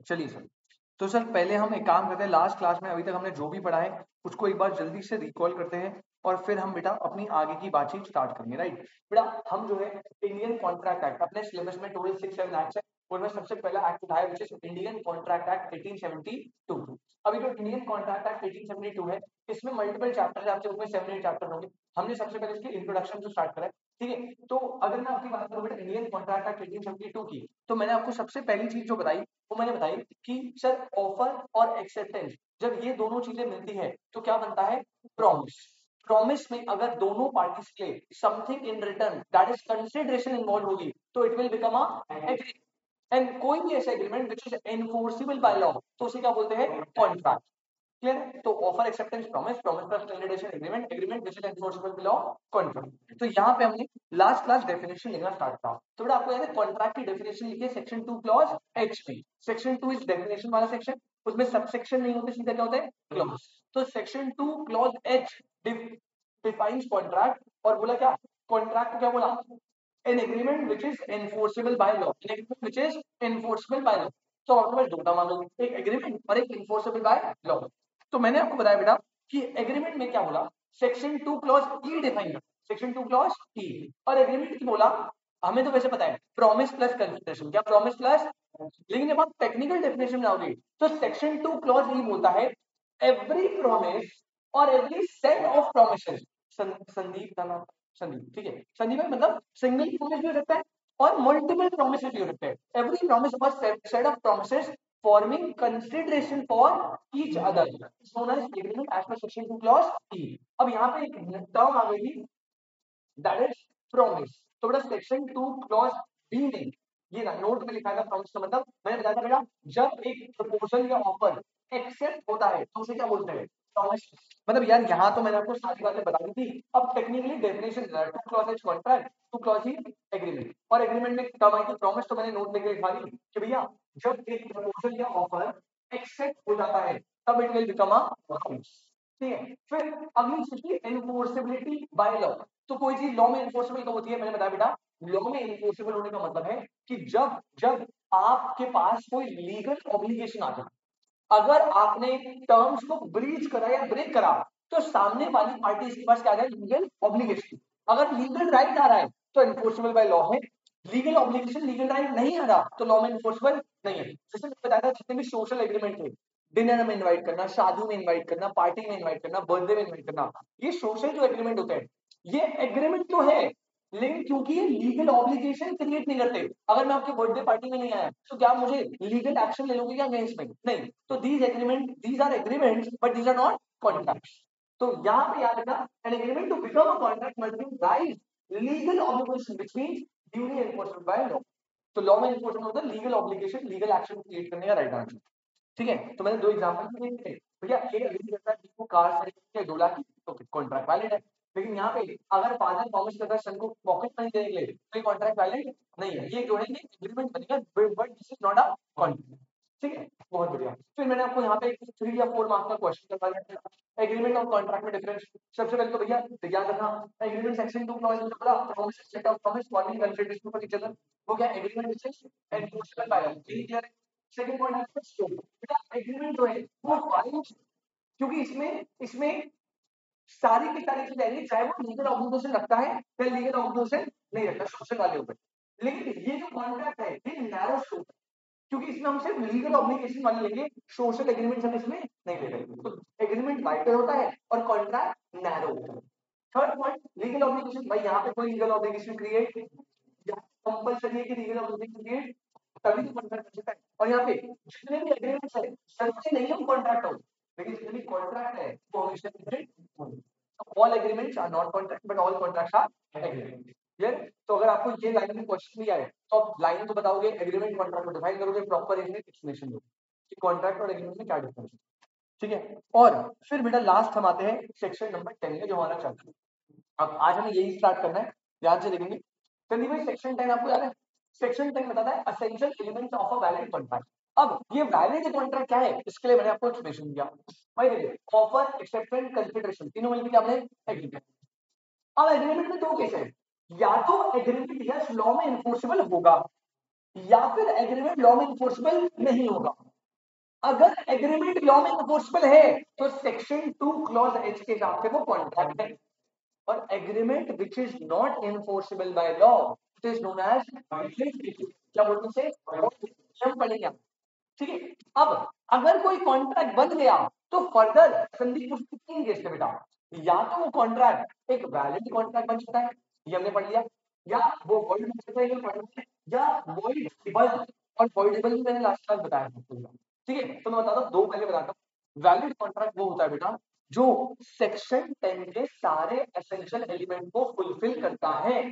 चलिए सर, तो सर पहले हम एक काम करते हैं, लास्ट क्लास में अभी तक हमने जो भी पढ़ा है उसको एक बार जल्दी से रिकॉल करते हैं और फिर हम बेटा अपनी आगे की बातचीत स्टार्ट करेंगे। राइट बेटा, हम जो है इंडियन कॉन्ट्रैक्ट एक्ट अपने सिलेबस में टोटल 6-7 एक्ट है, उनमें सबसे पहला एक्ट उठाया which is Indian contract act 1872। अभी जो इंडियन कॉन्ट्रैक्ट एक्ट 1872 है, इसमें मल्टीपल चैप्टर है, आपसे उसमें 7-8 चैप्टर होंगे। हमने सबसे पहले इसकी इंट्रोडक्शन से स्टार्ट करा है, ठीक है। तो अगर मैं आपकी बात करूं बेटा इंडियन कॉन्ट्रैक्ट एक्ट 1872 की, तो मैंने आपको सबसे पहली चीज जो बताई वो मैंने बताई कि सर ऑफर और एक्सेप्टेंस, जब ये दोनों चीजें मिलती है तो क्या बनता है, प्रॉमिस। प्रॉमिस में अगर दोनों पार्टीज के something in return that is consideration involve होगी तो it will become a agreement. And कोई भी ऐसा agreement which is enforceable bye law तो उसे क्या बोलते हैं, कॉन्ट्रैक्ट। क्लियर है? तो offer acceptance promise, promise plus consideration agreement, agreement which is enforceable by law, contract. तो यहाँ पे हमने लास्ट क्लास डेफिनेशन लिखना स्टार्ट किया। तो बेटा आपको याद है कॉन्ट्रैक्ट की डेफिनेशन लिखिए सेक्शन 2 क्लॉज एच में। सेक्शन 2 इज डेफिनेशन वाला सेक्शन, उसमें सबसेक्शन नहीं होते, सीधा क्या होता है, क्लॉज। तो section 2 clause H defines contract और बोला क्या, कॉन्ट्रैक्ट को क्या बोला, an agreement which is enforceable by law, an agreement which is enforceable by law। तो आपके पास दो मान लो, एक एग्रीमेंट और एक enforceable by law। तो मैंने आपको बताया बेटा कि एग्रीमेंट में क्या बोला, सेक्शन 2 क्लॉज ई डिफाइन कर, सेक्शन 2 क्लॉज ई। और एग्रीमेंट की बोला, हमें तो वैसे पता है प्रॉमिस प्लस कंसिडरेशन, क्या प्रॉमिस प्लस, लेकिन जब आप टेक्निकल डेफिनेशन में आओगे तो सेक्शन 2 क्लॉज ई बोलता है एवरी प्रॉमिस और every set of promises. Sandeep का नाम संदीप, ठीक है, संदीप है मतलब सिंगल प्रॉमिस भी हो सकता है और मल्टीपल प्रोमिसेस भी हो सकते हैं। एवरी प्रॉमिस और set of promises forming consideration for each other is known as agreement as per section 2 clause E. अब यहाँ पे एक टर्म आ गई दैट इज प्रॉमिस। तो बेटा सेक्शन 2 क्लॉज बी में ये ना नोट में लिखा था प्रॉमिस का मतलब मैंने बताया था बेटा, जब एक प्रपोजल या ऑफर एक्सेप्ट होता है तो उसे क्या बोलते हैं, प्रॉमिस। मतलब यार यहाँ तो मैंने आपको सारी बातें बता दी थी, अब technically definition 2 clause as contract, 2 clause ही एग्रीमेंट। और एग्रीमेंट में टर्म आई थी प्रॉमिस, तो मैंने नोट लेके लिखा दी कि भैया जब एक प्रपोजल या ऑफर एक्सेप्ट हो जाता है तब it will become a promise. ठीक है, फिर अगली चीज की एनफोर्सेबिलिटी बाय लॉ। तो कोई चीज लॉ में इन्फोर्सेबल कब होती है, मैंने बताया बेटा लॉ में इन्फोर्सेबल होने का मतलब है कि जब जब आपके पास कोई लीगल ऑब्लिगेशन आ जाए, अगर आपने टर्म्स को ब्रीच करा या ब्रेक करा तो सामने वाली पार्टी के पास क्या आ जाए, लीगल ऑब्लिगेशन। अगर लीगल राइट आ रहा है तो इन्फोर्सेबल बाय लॉ है, लीगल ऑब्लिगेशन लीगल राइट नहीं आ रहा तो लॉ में इन्फोर्सेबल नहीं है। जैसे मैंने बताया था जितने भी सोशल एग्रीमेंट थे, डिनर में इनवाइट करना, शादी में इनवाइट करना, पार्टी में इनवाइट करना, बर्थडे में इनवाइट करना, ये सोशल जो एग्रीमेंट होते हैं, ये एग्रीमेंट तो है लेकिन क्योंकि ये लीगल ऑब्लिगेशन क्रिएट नहीं करते। अगर मैं आपके बर्थडे पार्टी में नहीं आया तो क्या मुझे लीगल एक्शन ले लोगे क्या अगेंस्ट में, नहीं। तो these agreement, these are agreements but these are not contracts. तो यहाँ पे याद रखना, an agreement to become a contract must be right legal obligation which means duly enforced by law. तो लॉ में एनफोर्समेंट होता है legal obligation, legal action create करने का राइट आंसर। ठीक है, तो मैंने दो एग्जांपल दिए थे भैया, ए अग्री करता है बी को कार खरीदने के 2 लाख की, तो कॉन्ट्रैक्ट वैलिड है। लेकिन यहाँ पे अगर फादर प्रॉमिस करता है सन को पॉकेट मनी देने के लिए तो ये कॉन्ट्रैक्ट वैलिड नहीं है। ये जोड़ेंगे एग्रीमेंट बनेगा but this is not a contract. ठीक है, बहुत बढ़िया। फिर मैंने आपको यहाँ पे 3 या 4 मार्क्स का क्वेश्चन करवाया, एग्रीमेंट और कॉन्ट्रैक्ट में डिफरेंस। सबसे पहले तो भैया याद रखना, एग्रीमेंट सेक्शन 2 क्लॉज में बोला promise set of promise forming consideration for each other, वो क्या agreement which is enforceable by law, clear है। सेकंड पॉइंट है स्कोप, बेटा एग्रीमेंट जो है वो वाइड, क्योंकि इसमें इसमें सारी की सारी चीजें आएंगी, चाहे वो लीगल ऑब्लिगेशन रखता है या लीगल ऑब्लिगेशन नहीं रखता, सोशल वाले ऊपर। लेकिन ये जो कॉन्ट्रैक्ट है ये नैरो स्कोप है, क्योंकि इसमें हम सिर्फ लीगल ऑब्लिगेशन वाले लेंगे, सोशल एग्रीमेंट हम इसमें नहीं ले रहे। तो एग्रीमेंट वाइडर होता है और कॉन्ट्रैक्ट नैरो होता है। थर्ड पॉइंट लीगल ऑब्लिगेशन, भाई यहाँ पे कोई लीगल ऑब्लिगेशन क्रिएट कंपलसरी है कि लीगल ऑब्लिगेशन क्रिएट तभी तो कॉन्ट्रैक्ट कर सकता है। और यहाँ पे जितने भी एग्रीमेंट्स है सबसे नहीं हम कॉन्ट्रैक्ट हो, लेकिन जितने भी कॉन्ट्रैक्ट है वो हमेशा क्रिएट होंगे। All agreements are not contract but all contracts are agreement. Clear. तो अगर आपको ये लाइन में क्वेश्चन भी आए तो आप लाइन तो बताओगे, एग्रीमेंट कॉन्ट्रैक्ट को डिफाइन करोगे, प्रॉपर एक्सप्लेनेशन दोगे कि कॉन्ट्रैक्ट और एग्रीमेंट में क्या डिफरेंस है। ठीक है, और फिर बेटा लास्ट हम आते हैं सेक्शन नंबर 10 में जो हमारा चैप्टर। अब आज हमें यही स्टार्ट करना है, ध्यान से देखेंगे। चलिए भाई सेक्शन 10 आपको याद है, सेक्शन 10 बताता है essential elements of a valid contract. अब ये वैलिड कॉन्ट्रैक्ट क्या है इसके लिए मैंने आपको एक्सप्लेनेशन दिया। भाई देखिए ऑफर, एक्सेप्टेंस, कंसीडरेशन, तीनों मिलकर क्या हमने एग्रीमेंट। अब एग्रीमेंट में दो केस है, या तो एग्रीमेंट यस लॉ में इन्फोर्सेबल होगा या फिर एग्रीमेंट लॉ में इन्फोर्सेबल नहीं होगा। अगर एग्रीमेंट लॉ में इन्फोर्सेबल है तो सेक्शन 2 क्लॉज एच के हिसाब से वो कॉन्ट्रैक्ट है, और agreement which is not enforceable by law it is known as क्या बोलते हैं हम पढ़ेंगे। ठीक है, अब अगर कोई कॉन्ट्रैक्ट बन गया तो फर्दर संदीप उसको तीन केस थे बेटा, या तो वो कॉन्ट्रैक्ट एक वैलिड कॉन्ट्रैक्ट बन सकता है, ये हमने पढ़ लिया, या वो वॉइड बन सकता है, ये पढ़ लिया, या वॉइडेबल, और वॉइडेबल भी मैंने लास्ट क्लास बताया था। ठीक है, तो मैं बताता हूँ, दो पहले बताता हूँ। वैलिड कॉन्ट्रैक्ट वो होता है बेटा जो सेक्शन 10 के सारे एसेंशियल एलिमेंट को फुलफिल करता है।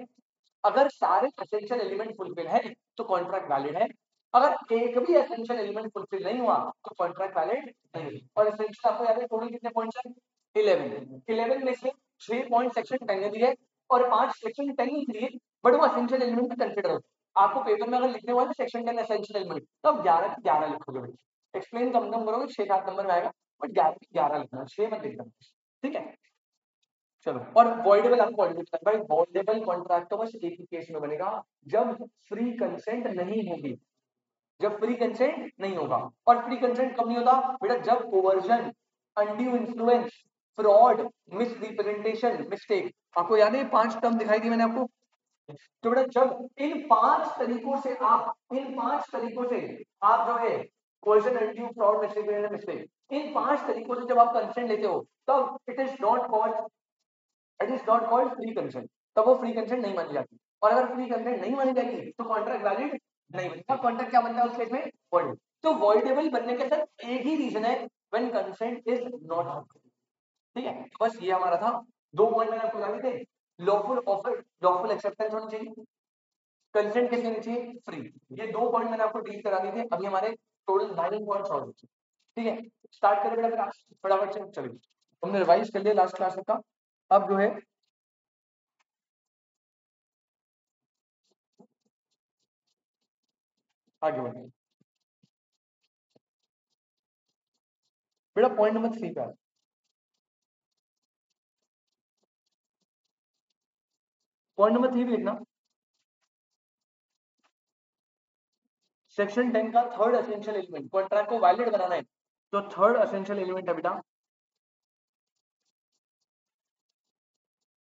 अगर सारे एसेंशियल एलिमेंट फुलफिल है तो कॉन्ट्रैक्ट वैलिड है, अगर एक भी एसेंशियल एलिमेंट फुलफिल नहीं हुआ तो कॉन्ट्रैक्ट वैलिड नहीं। और एसेंशियल आपको याद है टोटल कितने पॉइंट्स हैं? 11 में से 6 पॉइंट सेक्शन 10 ने दिए और 5 सेक्शन 10 ने दिए, बट वो एसेंशियल एलिमेंट में कंसीडर होता। आपको पेपर में अगर लिखने हुआ है तो सेक्शन 10 एसेंशियल एलिमेंट, तो आप 11 के 11 लिखोगे। एक्सप्लेन कम कम करोगे 6-7 नंबर में आएगा, बट 11 के 11 लिखना, 6 मत लिखना। ठीक है, चलो। और वॉइडेबल आपको भाई वॉइडेबल कॉन्ट्रैक्ट तो बस एक ही केस में बनेगा, जब फ्री कंसेंट नहीं होगी, जब फ्री कंसेंट नहीं होगा। और फ्री कंसेंट कब नहीं होता बेटा? जब coercion, undue influence, fraud, misrepresentation, mistake. आपको याद है 5 टर्म दिखाई दी मैंने आपको? तो बेटा जब इन 5 तरीकों से आप, इन 5 तरीकों से आप जो है coercion, undue, fraud, misrepresentation, mistake, इन 5 तरीकों से जब आप कंसेंट लेते हो तब it is not called free consent, तब वो फ्री कंसेंट नहीं मानी जाती। और अगर फ्री कंसेंट नहीं मानी जाएगी तो कॉन्ट्रैक्ट वैलिड नहीं बनेगा। कॉन्ट्रैक्ट क्या बनता है उस केस में? वॉइड। तो वॉइडेबल बनने के सिर्फ एक ही रीजन है, व्हेन कंसेंट इज नॉट। ठीक है, बस ये हमारा था। 2 पॉइंट मैंने आपको बताए थे, लॉफुल ऑफर, लॉफुल एक्सेप्टेंस होनी चाहिए, कंसेंट किसकी होनी चाहिए? फ्री। ये 2 पॉइंट मैंने आपको डील करा दिए थे। अभी हमारे टोटल 9 पॉइंट्स और बचे। ठीक है, स्टार्ट करें बेटा, फटाफट से चलिए। हमने रिवाइज कर लिया लास्ट क्लास का, अब जो है आगे बढ़िए। बेटा पॉइंट नंबर 3 पे पॉइंट नंबर 3 भी लिखना। सेक्शन 10 का थर्ड एसेंशियल एलिमेंट, कॉन्ट्रैक्ट को वैलिड बनाना है तो थर्ड एसेंशियल एलिमेंट है बेटा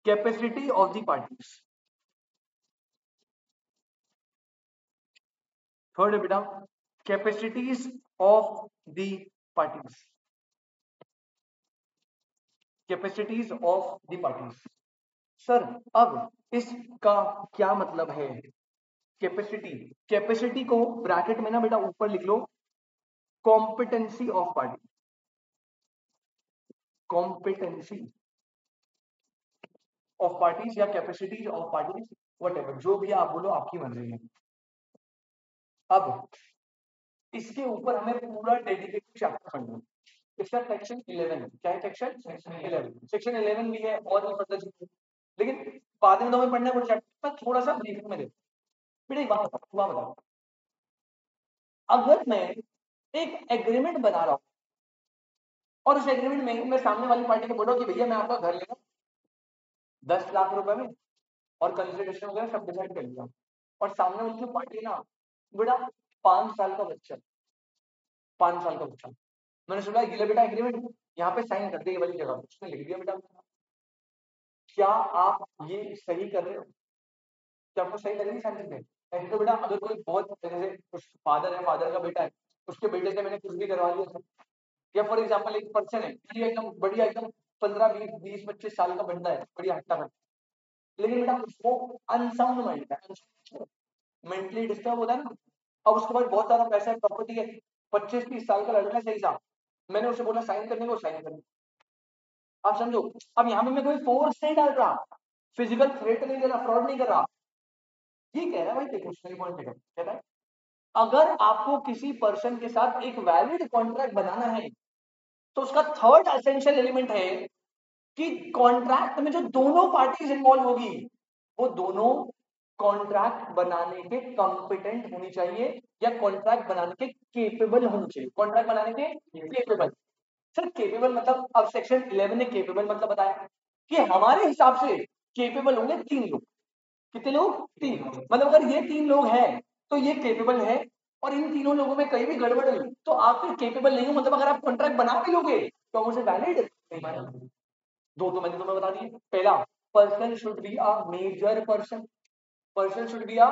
capacity of the parties. Third है बेटा capacities of the parties, capacities of the parties. Sir अब इसका क्या मतलब है? कैपेसिटी, कैपेसिटी को ब्रैकेट में ना बेटा ऊपर लिख लो competency of party, competency of parties या कैपेसिटीज ऑफ पार्टीज, व्हाटएवर, जो भी आप बोलो आपकी मर्जी है। अब इसके ऊपर हमें पूरा डेडिकेटेड चैप्टर पढ़ना है। इसका सेक्शन 11 क्या है? सेक्शन 11, सेक्शन 11 भी है और भी पता चलता है, लेकिन बाद में हमें पढ़ना है वो चैप्टर। मैं थोड़ा सा ब्रीफ में दे बेटा, एक बात बताओ, अगर मैं एक एग्रीमेंट बना रहा हूं और उस एग्रीमेंट में मैं सामने वाली पार्टी को बोल रहा हूं कि भैया मैं आपका घर लेगा 10 लाख रुपए में और कंसिडरेशन वगैरह सब डिसाइड कर लिया, और सामने उनकी पार्टी ना बेटा 5 साल का बच्चा, 5 साल का बच्चा, मैंने सुना ये ले बेटा एग्रीमेंट, यहाँ पे साइन कर दे ये वाली जगह, उसने लिख दिया बेटा। क्या आप ये सही कर रहे हो? क्या आपको सही लग रही है सारी चीजें? ऐसे तो बेटा अगर कोई बहुत जैसे कुछ फादर है, फादर का बेटा है, उसके बेटे से मैंने कुछ भी करवा लिया, या फॉर एग्जाम्पल एक पर्सन है एकदम बढ़िया, एकदम 15-20-25 साल का बंदा है, बढ़िया हट्टा कट्टा, लेकिन बेटा उसको अनसाउंड माइंड है, मेंटली डिस्टर्ब होता है ना। अब उसके पास बहुत सारा पैसा है, प्रॉपर्टी है, 25-30 साल का लड़का है, सही साहब, मैंने उसे बोला साइन करने को, साइन करने, आप समझो। अब यहाँ पे मैं कोई फोर्स नहीं डाल रहा, फिजिकल थ्रेट नहीं दे रहा, फ्रॉड नहीं कर रहा, ये कह रहा है भाई देखो सही पॉइंट कह रहा है, अगर आपको किसी पर्सन के साथ एक वैलिड कॉन्ट्रैक्ट बनाना है तो उसका थर्ड एसेंशियल एलिमेंट है कि कॉन्ट्रैक्ट में जो दोनों पार्टीज इन्वॉल्व होगी वो दोनों कॉन्ट्रैक्ट बनाने के कॉम्पिटेंट होनी चाहिए या कॉन्ट्रैक्ट बनाने के केपेबल होनी चाहिए। कॉन्ट्रैक्ट बनाने के केपेबल, सर केपेबल मतलब अब सेक्शन 11 ने केपेबल मतलब बताया कि हमारे हिसाब से केपेबल होंगे 3 लोग। कितने लोग? 3। मतलब अगर ये 3 लोग हैं तो ये केपेबल है और इन तीनों लोगों में कहीं भी गड़बड़ हुई तो आप फिर केपेबल नहीं हो, मतलब अगर आप कॉन्ट्रैक्ट बना भी लोगे तो मुझे वैलिड नहीं मानेंगे। दो तो मैंने तुम्हें बता दिए। पहला, person should be a major person, person should be a,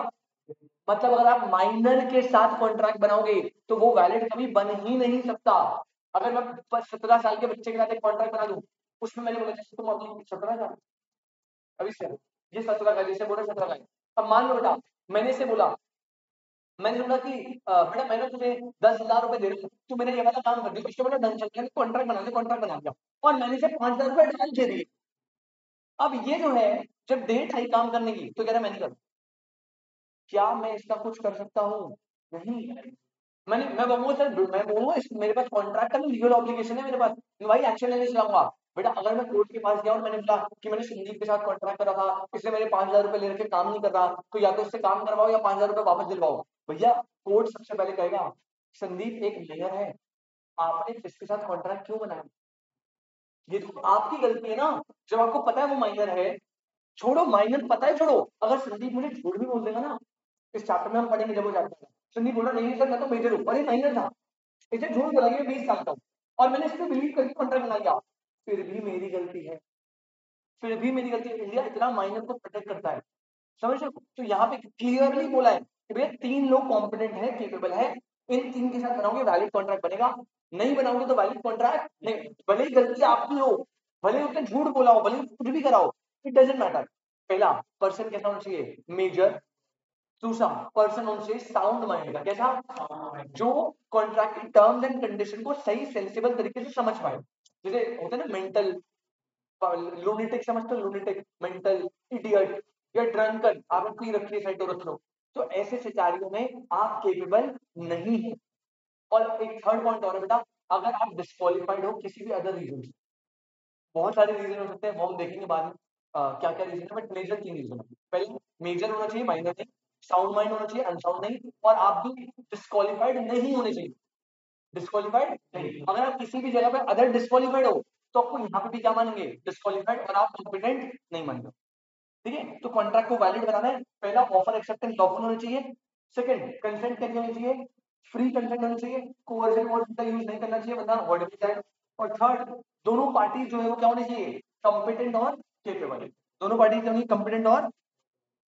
मतलब अगर आप माइनर के साथ कॉन्ट्रैक्ट बनाओगे तो वो वैलिड कभी बन ही नहीं सकता। अगर मैं 17 साल के बच्चे के साथ एक कॉन्ट्रैक्ट बना दूं, उसमें मैंने बोला जैसे तुम अभी 17 साल, अभी से ये 17 का, जैसे बोला 17 का, अब मान लो बेटा मैंने इसे बोला, मैंने बोला कि बेटा मैंने तुझे 10,000 रुपए दे रहा हूँ, तू मेरे ये वाला काम कर दिया, इसके बोला डन चल गया, कॉन्ट्रैक्ट बना दिया, कॉन्ट्रैक्ट बना दिया और मैंने इसे 5,000 रुपए डाल दे दिए। अब ये जो है जब डेट आई काम करने की तो कह रहा मैं नहीं करूँ, क्या मैं इसका कुछ कर सकता हूँ? नहीं। मैं बोलूंगा सर, मैं बोलूंगा मेरे पास कॉन्ट्रैक्ट का लीगल ऑब्लिगेशन है मेरे पास, भाई एक्शन लेने चलाऊंगा। बेटा अगर मैं कोर्ट के पास गया और मैंने बोला कि मैंने संदीप के साथ कॉन्ट्रैक्ट करा था, इसने मेरे 5,000 रुपए ले रखे, काम नहीं कर रहा, तो या तो इससे काम करवाओ या 5,000 रुपए वापस दिलवाओ। भैया कोर्ट सबसे पहले कहेगा संदीप एक मेयर है, आपने किसके साथ कॉन्ट्रैक्ट क्यों बनाया? ये तो आपकी गलती है ना, जब आपको पता है वो माइनर है। छोड़ो माइनर पता है, छोड़ो, अगर संदीप मुझे झूठ भी बोल देगा ना, इस चैप्टर में हम पढ़ेंगे जब वो चैप्टर, संदीप बोला नहीं सर मैं तो मेजर हूँ, अरे माइनर था, इसे झूठ बोला, ये 20 साल का और मैंने इस पर बिलीव करके कॉन्ट्रैक्ट बना लिया, फिर भी मेरी गलती है, फिर भी मेरी गलती है। इंडिया इतना माइनर को प्रोटेक्ट करता है, समझ रहे हो? तो यहाँ पे क्लियरली बोला है कि भैया 3 लोग कॉम्पिटेंट है, केपेबल है, इन 3 के साथ बनाओगे वैलिड कॉन्ट्रैक्ट बनेगा, नहीं बनाओगे तो वैलिड कॉन्ट्रैक्ट नहीं। भले ही गलती आपकी हो, भले ही उसने झूठ बोला हो, भले ही कुछ भी कराओ, इट डजेंट मैटर। पहला, पर्सन कैसा होना चाहिए? मेजर। दूसरा, पर्सन होना चाहिए साउंड माइंड का, कैसा? जो कॉन्ट्रैक्ट की टर्म्स एंड कंडीशन को सही सेंसिबल तरीके से समझ पाए। जैसे होता है ना मेंटल, लूनेटिक समझते हो, लूनेटिक, मेंटल, इडियट या ड्रंकन, आप पी रखिए साइड तो रख लो, तो ऐसे सिचुएशन में आप केपेबल नहीं है। और एक थर्ड पॉइंट और है बेटा, अगर आप डिस्क्वालिफाइड हो किसी भी अदर रीजन से, बहुत सारे रीजन हो सकते हैं, वो हम देखेंगे बाद में क्या क्या रीजन है, बट मेजर 3 रीजन है। पहले मेजर होना चाहिए, माइनर नहीं, साउंड माइंड होना चाहिए, अनसाउंड नहीं, और आप भी डिस्क्वालिफाइड नहीं होने चाहिए। डिस्क्वालिफाइड नहीं, अगर आप किसी भी जगह पे अदर डिस्क्वालिफाइड हो तो आपको यहाँ पे भी क्या मानेंगे? डिस्क्वालिफाइड, और आप कॉम्पिटेंट नहीं मानेंगे। ठीक है, तो कॉन्ट्रैक्ट को वैलिड बनाना है, पहला ऑफर एक्सेप्टेंस लॉफुल होना चाहिए, सेकंड कंसेंट कैसे होनी चाहिए? फ्री कंसेंट होनी चाहिए, कोवर्जन वर्ड का यूज नहीं करना चाहिए वरना वर्ड भी जाए, और थर्ड, दोनों पार्टी जो है वो क्या होनी चाहिए? कॉम्पिटेंट और केपेबल। दोनों पार्टी क्या होनी? कॉम्पिटेंट और,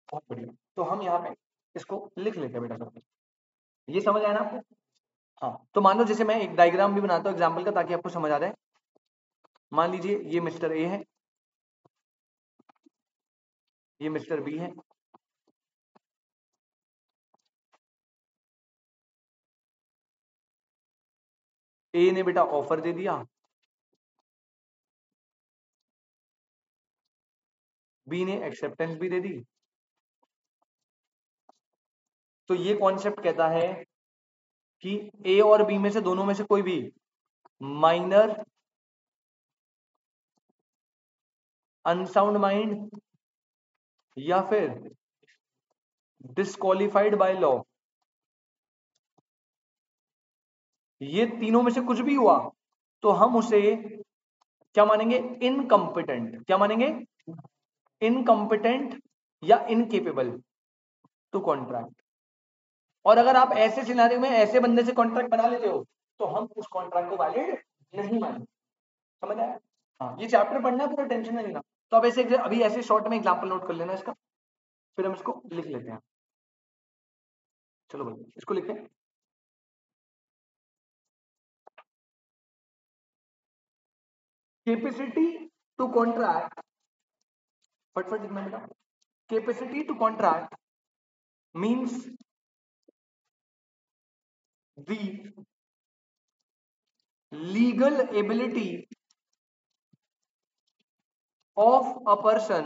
बहुत बढ़िया। तो हम यहाँ पे इसको लिख लेते हैं बेटा सब, ये समझ आया ना आपको? हाँ, तो मान लो जैसे मैं एक डायग्राम भी बनाता हूँ एग्जाम्पल का ताकि आपको समझ आ जाए। मान लीजिए ये मिस्टर ए है, ये मिस्टर बी है, ए ने बेटा ऑफर दे दिया, बी ने एक्सेप्टेंस भी दे दी। तो ये कॉन्सेप्ट कहता है कि ए और बी में से, दोनों में से कोई भी माइनर, अनसाउंड माइंड या फिर डिस्क्वालिफाइड बाय लॉ, ये तीनों में से कुछ भी हुआ तो हम उसे क्या मानेंगे? इनकम्पिटेंट। क्या मानेंगे? इनकम्पिटेंट या इनकेपेबल टू कॉन्ट्रैक्ट। और अगर आप ऐसे सिनेरियो में ऐसे बंदे से कॉन्ट्रैक्ट बना लेते हो तो हम उस कॉन्ट्रैक्ट को वैलिड नहीं मानेंगे। समझ आया? हाँ, ये चैप्टर पढ़ना है, पूरा टेंशन नहीं लेना। तो अब ऐसे अभी ऐसे शॉर्ट में एग्जांपल नोट कर लेना इसका, फिर हम इसको लिख लेते हैं। चलो भाई इसको लिखते हैं। कैपेसिटी टू कॉन्ट्रैक्ट, फटफट लिखना बेटा। Capacity to contract means the legal ability of a person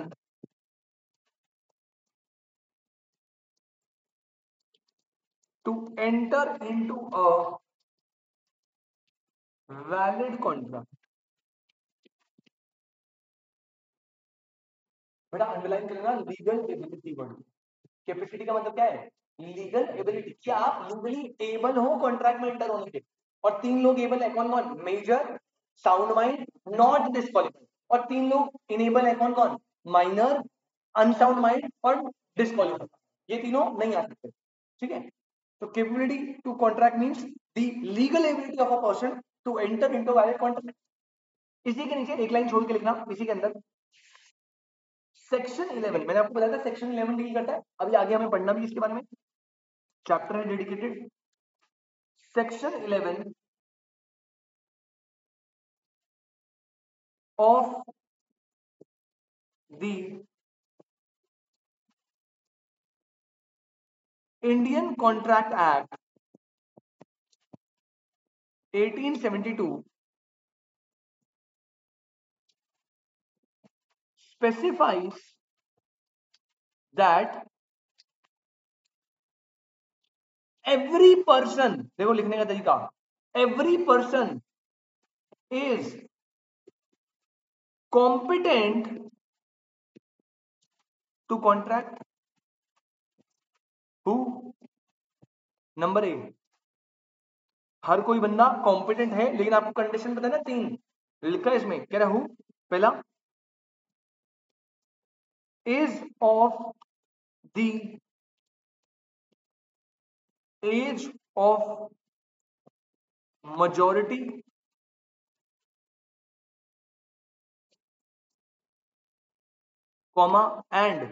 to enter into a valid contract। बेटा अंडरलाइन करना लीगल एबिलिटी वर्ड। कैपेसिटी का मतलब क्या है? लीगल एबिलिटी, क्या आप लीगली एबल हो कॉन्ट्रैक्ट में एंटर होने के। और 3 लोग एबल है, कौन कौन? Major, sound mind, not disqualified. और 3 लोग इनेबल है, कौन कौन? माइनर, अनसाउंड माइंड और डिस्क्वालिफाइड। ये तीनों नहीं आ सकते। ठीक है, तो capability to contract means the legal ability of a person to enter into valid contract. इसी के नीचे एक लाइन छोड़ के लिखना इसी के अंदर सेक्शन 11, मैंने आपको बताया था सेक्शन 11 डील करता है, अभी आगे हमें पढ़ना भी इसके बारे में, चैप्टर है dedicated. Section 11 of the Indian Contract Act 1872 specifies that every person, देखो लिखने का तरीका, every person is competent to contract. Who? Number A, हर कोई बंदा कॉम्पिटेंट है, लेकिन आपको कंडीशन पता है ना, 3 लिखा है इसमें, कह रहा हूं पहला is of the age of majority comma and,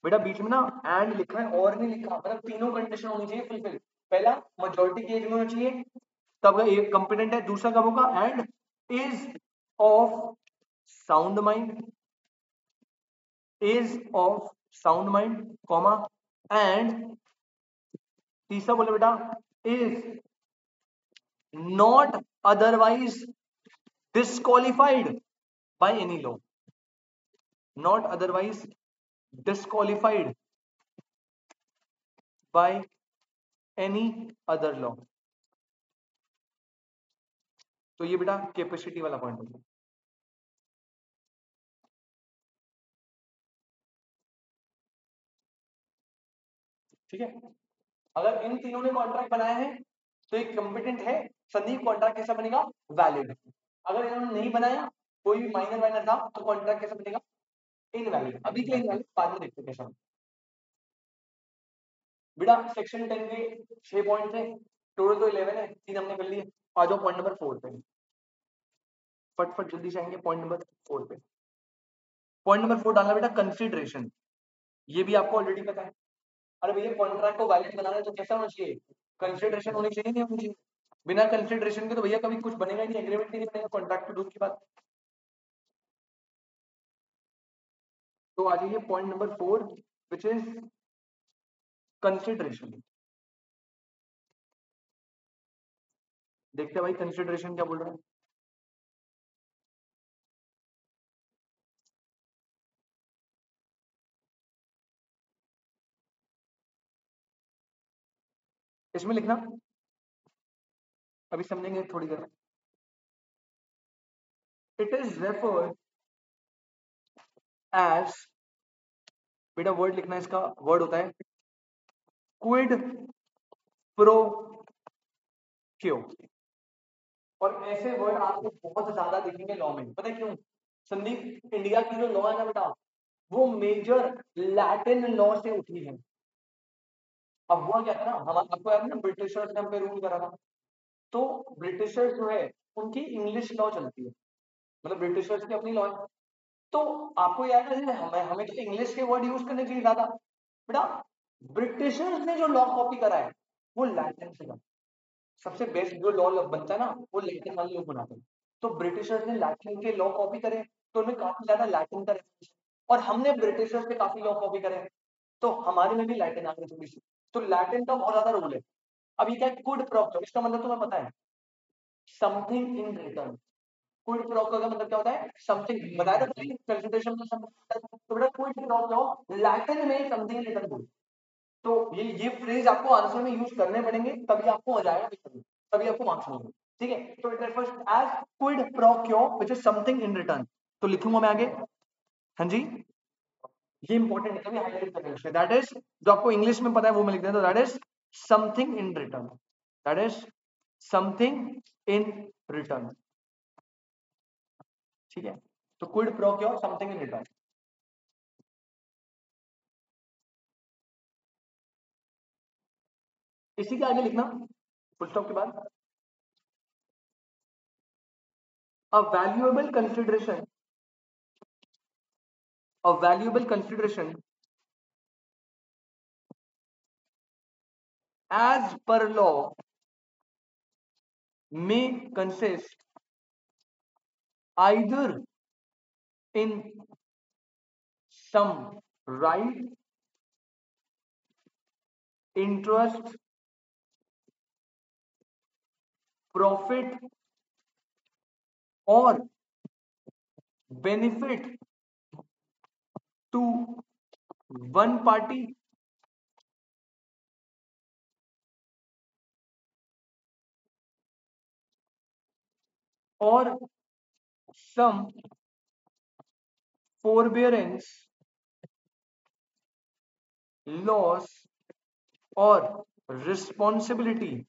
बेटा बीच में ना एंड लिखा है और नहीं लिखा, मतलब तीनों कंडीशन होनी चाहिए फुलफिल। पहला मेजॉरिटी की एज में होना चाहिए, तब एक कंपिटेंट है, दूसरा कब होगा, and is of sound mind, is of sound mind comma and तीसरा बोले बेटा is not otherwise disqualified by any law, not otherwise disqualified by any other law। तो ये बेटा कैपेसिटी वाला पॉइंट है। ठीक है, अगर इन तीनों ने कॉन्ट्रैक्ट बनाया है तो एक कॉम्पिटेंट है, संदीप कॉन्ट्रैक्ट कैसा बनेगा, वैलिड। अगर इन्होंने नहीं बनाया, कोई भी माइनर वाइनर था, तो कॉन्ट्रैक्ट कैसा बनेगा, इनवैलिड। अभी के लिए इनवैलिड, बाद में देखते हैं कैसा। बेटा सेक्शन 10 के 6 पॉइंट थे, टोटल तो 11 है, 3 हमने कर लिए। आ जाओ पॉइंट नंबर 4 पे, फटफट जल्दी से आएंगे पॉइंट नंबर 4 पे। पॉइंट नंबर 4 डालना बेटा कंसीडरेशन, ये भी आपको ऑलरेडी पता है। अरे भैया कॉन्ट्रैक्ट को वैलिड बनाना है तो कैसा होना चाहिए, कंसीडरेशन होनी चाहिए, नहीं होनी चाहिए? बिना कंसीडरेशन के तो भैया कभी कुछ बनेगा नहीं, एग्रीमेंट नहीं बनेगा, कॉन्ट्रैक्ट तो दूर की बात। तो आ जाइए point number 4 which is consideration. देखते हैं भाई कंसीडरेशन क्या बोल रहा है। इसमें लिखना, अभी समझेंगे थोड़ी देर। इट इज रेफर्ड एज, बेटा वर्ड लिखना, इसका वर्ड होता है क्विड प्रो क्यो। और ऐसे वर्ड आपको बहुत ज्यादा दिखेंगे लॉ में, पता है क्यों? संदीप इंडिया की जो लॉ है ना बेटा, वो मेजर लैटिन लॉ से उठी है। अब हुआ क्या था ना, हम आपको याद है ना, ब्रिटिशर्स ने हम पे रूल करा था, तो ब्रिटिशर्स जो है उनकी इंग्लिश लॉ चलती है, मतलब ब्रिटिशर्स की अपनी लॉ है। तो आपको याद है हमें हमें तो इंग्लिश के वर्ड यूज करने चाहिए ज्यादा, बेटा ब्रिटिशर्स ने जो लॉ कॉपी करा है वो लैटिन से, सबसे बेस्ट जो लॉ बनता है ना वो लैटिन वाले लोग बनाते हैं। तो ब्रिटिशर्स ने लैटिन के लॉ कॉपी करे, तो उन्हें काफी ज्यादा लैटिन का रेफरेंस, और हमने ब्रिटिशर्स के काफी लॉ कॉपी करे, तो हमारे में भी लैटिन आ गई थोड़ी सी। तो लैटिन का बहुत ज्यादा रोल है। अब ये क्या है, कुड प्रो क्यो, इसका मतलब तुम्हें पता है, something in return. Could pro क्यो का मतलब क्या होता है, समथिंग, बताया था कंसंट्रेशन में समथिंग, तो बेटा कुड प्रो क्यो लैटिन में समथिंग रिटर्न। तो ये फ्रेज आपको आंसर में यूज करने पड़ेंगे, तभी आपको मजा आएगा, तभी आपको मार्क्स मिलेंगे। ठीक है, तो it refers as quid pro quo which is something in return. तो लिखूंगा मैं आगे, हाँ जी, ये इंपॉर्टेंट है, तभी हाईलाइट करेंगे। दैट इज, जो आपको इंग्लिश में पता है वो मैं लिख देता हूं, that is something in return, that is something in return. ठीक है, तो क्विड प्रो क्यो समथिंग इन रिटर्न। इसी के आगे लिखना फुल स्टॉप के बाद अ valuable consideration, a valuable consideration as per law may consist either in some right, interest, profit or benefit to one party or some forbearance, loss or responsibility,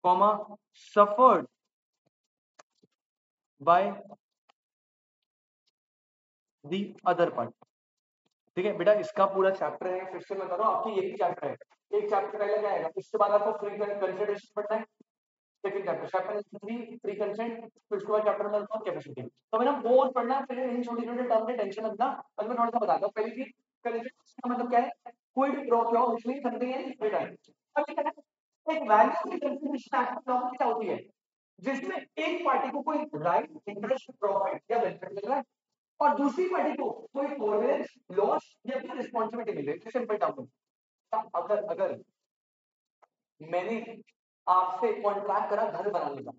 comma, suffered by the other party. ठीक है बेटा, इसका पूरा chapter है, फिर से मैं कह रहा हूँ आपकी यही चैप्टर है। एक चैप्टर पहले क्या आएगा, इसके बाद आपको फ्री कंसिडरेशन पढ़ना है, second chapter chapter 3 free consent, फिर उसके बाद चैप्टर नंबर 4 कैपेसिटी। तो मैंने वो पढ़ना है, फिर इन छोटे-छोटे टर्म पे टेंशन मत लेना। अब मैं थोड़ा सा बताता हूं। पहली चीज कंसिडरेशन का मतलब क्या है, Kwid pro quo, which means something in return. अब ये क्या है, एक वैल्यू की कंसिडरेशन एक्ट लॉ क्या होती है, जिसमें एक पार्टी को कोई राइट, इंटरेस्ट, प्रॉफिट या बेनिफिट मिल रहा है और दूसरी पार्टी को कोई फॉरवेरेंस, लॉस या फिर रिस्पांसिबिलिटी मिल रही है। सिंपल टर्म में अगर अगर मैंने आपसे कॉन्ट्रैक्ट करा घर बनाने का,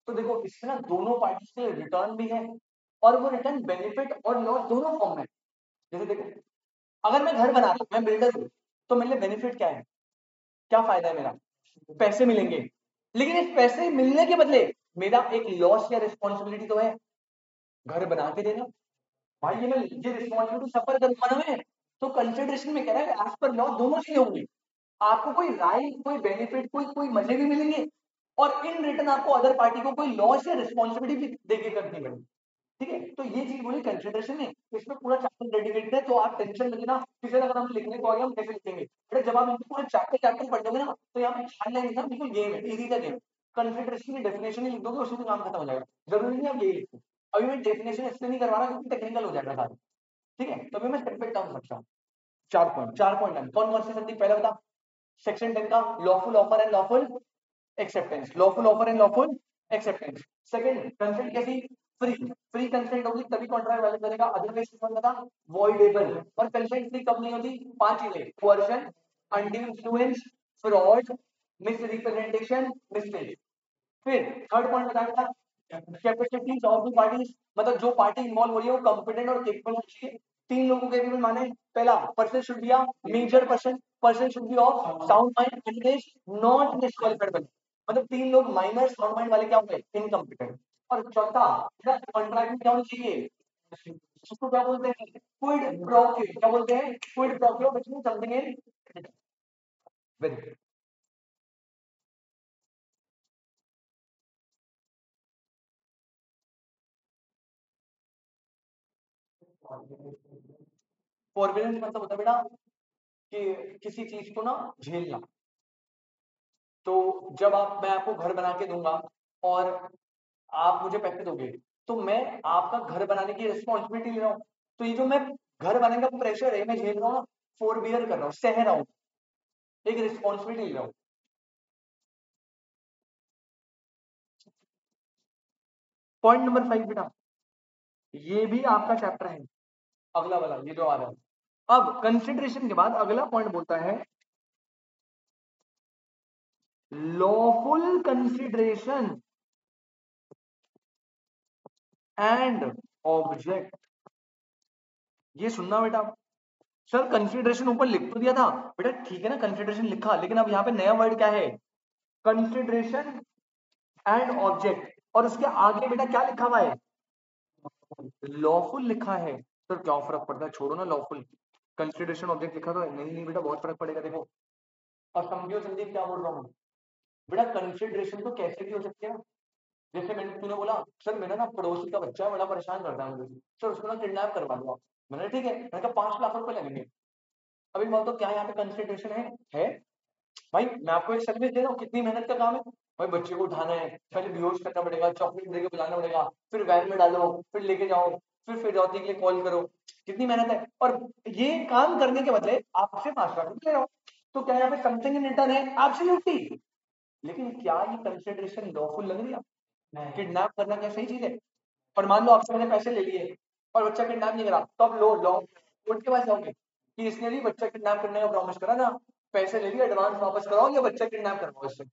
तो देखो इसमें ना दोनों पार्टी से रिटर्न भी है और वो रिटर्न बेनिफिट और लॉस दोनों फॉर्म में। जैसे देखो, अगर मैं घर बना रहा हूं, मैं बिल्डर हूं, तो मेरे लिए बेनिफिट क्या है, क्या फायदा है मेरा, पैसे मिलेंगे। लेकिन इस पैसे मिलने के बदले मेरा एक लॉस या रिस्पॉन्सिबिलिटी तो है, घर बना के देना। भाई ये रिस्पॉन्सिबिलिटी सफर करूंगा ना मैं, तो कंसिडरेशन में कह रहा है एज पर लॉ दोनों चीजें होंगी। आपको कोई राइट, कोई बेनिफिट, कोई कोई मजे भी मिलेंगे और इन रिटर्न आपको अदर पार्टी को कोई लॉस या रिस्पॉन्सिबिलिटी भी देके करनी पड़ेगी। ठीक है, तो ये चीज बोली कंसिडरेशन में, इसमें पूरा चैप्टर डेडिकेटेड है, तो आप टेंशन मत लेना। फिर अगर हम लिखने को आगे हम कैसे लिखेंगे, बट जब आप इनको पूरा चैप्टर चैप्टर पढ़ लोगे ना, तो यहाँ पे छान लगेगा, बिल्कुल गेम है, इजी का गेम। कंसिडरेशन की डेफिनेशन ही लिख दोगे, उसी में काम खत्म हो जाएगा। जरूरी नहीं आप यही लिखो। अभी मैं डेफिनेशन इसलिए नहीं करवा रहा क्योंकि टेक्निकल हो जाएगा सारा। ठीक है, तो अभी मैं सिंपल टर्म समझता हूँ। 4 पॉइंट कौन कौन से संदीप, पहले बता। सेक्शन 10 का lawful offer and lawful acceptance, lawful offer and lawful acceptance. Second, consent कैसी, फ्री, फ्री कंसेंट होगी तभी कॉन्ट्रैक्ट वैलिड करेगा, अदरवाइज कौन बता, वॉइडेबल। और कंसेंट फ्री कब नहीं होती, 5 चीजें, coercion, undue influence, fraud, misrepresentation, mistake. फिर थर्ड पॉइंट बता बेटा, कैपेसिटीज ऑफ द पार्टीज, मतलब जो पार्टी इन्वॉल्व हो रही है वो कॉम्पिटेंट और केपेबल होनी चाहिए। 3 लोगों के केपेबल माने, पहला person should be a major person, person should be of sound mind and is not disqualified. मतलब 3 लोग माइनर साउंड माइंड वाले क्या होंगे, इनकॉम्पिटेंट। और चौथा, कॉन्ट्रैक्ट में क्या होनी चाहिए, उसको क्या बोलते हैं, क्विड प्रो क्यो। क्या बोलते हैं, quid pro quo, which means something in very. Forbiddance मतलब होता है बेटा कि किसी चीज को ना झेलना। तो जब मैं आपको घर बना के दूंगा और आप मुझे पैसे दोगे, तो मैं आपका घर बनाने की रिस्पॉन्सिबिलिटी ले रहा हूँ। तो ये जो मैं घर बनाने का प्रेशर है मैं झेल रहा हूँ ना, फोरबियर कर रहा हूँ, सह रहा हूँ, एक रिस्पॉन्सिबिलिटी ले रहा हूँ। पॉइंट नंबर 5 बेटा, ये भी आपका चैप्टर है, अगला वाला ये जो आ रहा है। अब कंसिडरेशन के बाद अगला पॉइंट बोलता है लॉफुल कंसिडरेशन एंड ऑब्जेक्ट। ये सुनना बेटा, सर कंसिडरेशन ऊपर लिख तो दिया था बेटा, ठीक है ना, कंसिडरेशन लिखा, लेकिन अब यहाँ पे नया वर्ड क्या है, कंसिडरेशन एंड ऑब्जेक्ट, और उसके आगे बेटा क्या लिखा हुआ है, लॉफुल लिखा है। सर क्या फर्क पड़ता है, छोड़ो ना, लॉफुल कंसिडरेशन ऑब्जेक्ट लिखा तो है, नहीं नहीं बेटा बहुत फर्क पड़ेगा। देखो अब समझियो संदीप क्या बोल रहा हूँ बेटा, कंसिडरेशन तो कैसे भी हो सकती है। जैसे मैंने, तूने बोला सर मेरा ना पड़ोसी का बच्चा बड़ा परेशान करता है मुझे, सर उसको ना किडनैप करवा दो। मैंने ठीक है, मैंने कहा 5 लाख रुपए लगेंगे। अभी बोलते क्या यहाँ पे कंसिडरेशन है भाई मैं आपको एक सर्विस दे रहा हूँ, कितनी मेहनत का काम है भाई, बच्चे को उठाना है, पहले बेहोश करना पड़ेगा, चॉकलेट देके बुलाना पड़ेगा, फिर वैन में डालो, फिर लेके जाओ, फिर फिरौती के लिए कॉल करो, कितनी मेहनत है, और ये काम करने के बदले आपसे 5 लाख रुपए ले रहा हूँ, तो क्या यहाँ पे समथिंग इन रिटर्न है? एब्सोल्युटली। लेकिन क्या ये कंसिडरेशन लॉफुल लग रही है? किडनैप करना क्या सही चीज है? और मान लो आपसे मैंने पैसे ले लिए और बच्चा किडनैप नहीं करा, तो अब लो लॉ कोर्ट के पास जाओगे कि इसने भी बच्चा किडनैप करने का प्रॉमिस करा ना, पैसे ले लिए, एडवांस वापस कराओ या बच्चा किडनैप करवाओ इससे,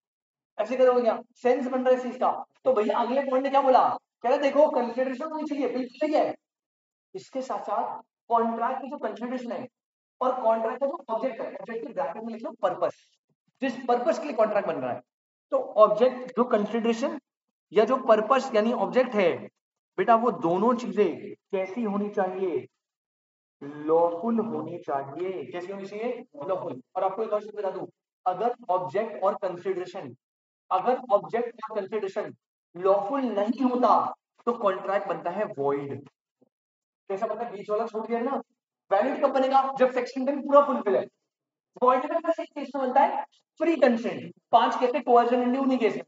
ऐसे करोगे क्या? सेंस बन रहा है इस चीज का। तो भैया अगले पॉइंट ने क्या बोला, कह रहे देखो कंसिडरेशन होनी चाहिए, बिल्कुल सही है, इसके साथ साथ कॉन्ट्रैक्ट की जो कंसिडरेशन है और कॉन्ट्रैक्ट का जो ऑब्जेक्ट है, ऑब्जेक्ट के ब्रैकेट में लिख लो पर्पस, जिस पर्पस के लिए कॉन्ट्रैक्ट बन रहा है, तो ऑब्जेक्ट जो कंसिडरेशन या जो पर्पस यानी ऑब्जेक्ट है बेटा, वो दोनों चीजें कैसी होनी चाहिए? लॉफुल होनी चाहिए। कैसी होनी चाहिए? लॉफुल। और आपको एक और चीज बता दूं, अगर ऑब्जेक्ट और कंसिडरेशन, अगर ऑब्जेक्ट और कंसिडरेशन लॉफुल नहीं होता तो कॉन्ट्रैक्ट बनता है वॉइड। कैसा बनता है? बीच वाला छोड़ दिया ना, वैलिड कब बनेगा? जब सेक्शन 10 पूरा फुलफिल है। वॉइड में बस एक केस में बनता है, फ्री कंसेंट, 5 केस है, कोवर्जन इंड्यू नहीं केस है,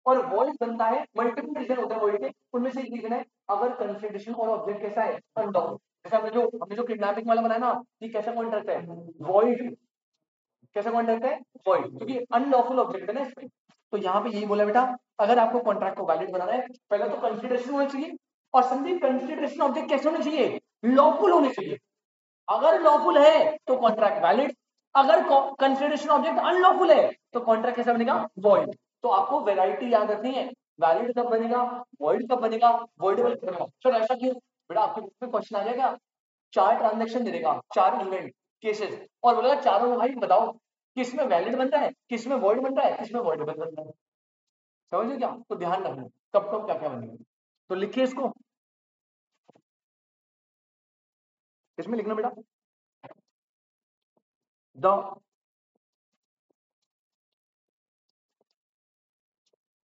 और वॉइड बनता है, मल्टीपल रीजन होते हैं वॉइड के, उनमें से एक रीजन है अगर कंसिडरेशन और ऑब्जेक्ट कैसा है? अनलॉफुल। जैसे हमने जो किडनैपिंग वाला बनाया ना, ये कैसा कॉन्ट्रैक्ट है? वॉइड। कैसा कॉन्ट्रैक्ट है? वॉइड, क्योंकि अनलॉफुल ऑब्जेक्ट है ना इसमें। तो यहाँ पे यही बोला बेटा, अगर आपको कॉन्ट्रैक्ट को वैलिड बनाना है, पहले तो कंसिडरेशन होना चाहिए, और संदीप कंसिडरेशन ऑब्जेक्ट कैसे होने चाहिए? लॉफुल होने चाहिए। अगर लॉफुल है तो कॉन्ट्रैक्ट वैलिड, अगर कंसिडरेशन ऑब्जेक्ट अनलॉफुल है तो कॉन्ट्रैक्ट कैसा बनेगा? वॉइड। तो आपको वैरायटी याद रखनी है, वैलिड कब बनेगा, वॉइड कब बनेगा, वॉइडेबल कब बनेगा। सर ऐसा क्यों? बेटा आपके बुक में क्वेश्चन आ जाएगा, 4 ट्रांजैक्शन दे देगा, 4 इवेंट केसेस, और बोलेगा चारों में भाई बताओ किस में वैलिड बन रहा है, किस में वॉइड बन रहा है, किस में वॉइडेबल बन रहा है। समझ क्या? तो ध्यान रखना कब कब क्या क्या बनेगा। तो लिखिए इसको, इसमें लिखना बेटा, the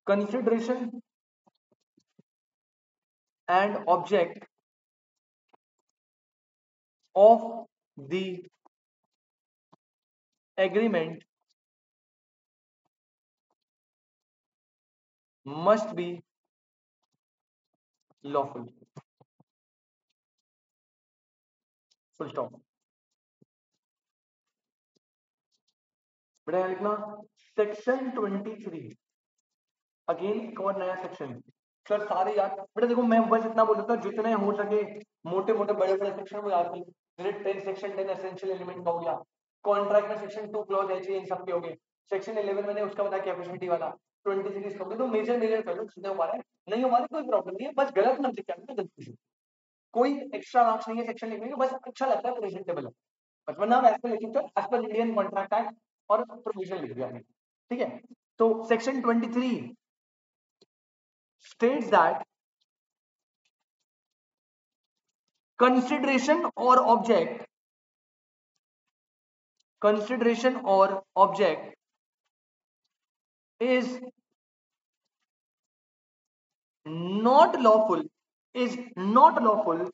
consideration and object of the agreement must be lawful. Full stop. बेटा लिखना सेक्शन 23, अगेन एक और नया सेक्शन। सर सारे याद बेटा, देखो मैं बस इतना बोल देता हूँ, जितने हो सके मोटे मोटे बड़े बड़े सेक्शन को याद कर। 10 सेक्शन 10 एसेंशियल एलिमेंट का हो गया, कॉन्ट्रैक्ट में सेक्शन 2 क्लॉज एच इन सब के हो गए, सेक्शन 11 मैंने उसका बताया कैपेसिटी वाला, 23 का हो गया। तो मेजर मेजर कर लो, सीधे हमारे नहीं, हमारे कोई प्रॉब्लम नहीं है, बस गलत मत लिखा है गलती से, कोई एक्स्ट्रा मार्क्स नहीं है सेक्शन लिखने के, बस अच्छा लगता है, प्रेजेंटेबल है, बस वरना आप ऐसे लिखते हो as per Indian contract act और प्रोविजन लिख दिया, ठीक है। तो section 23 states that consideration or object is not lawful, is not lawful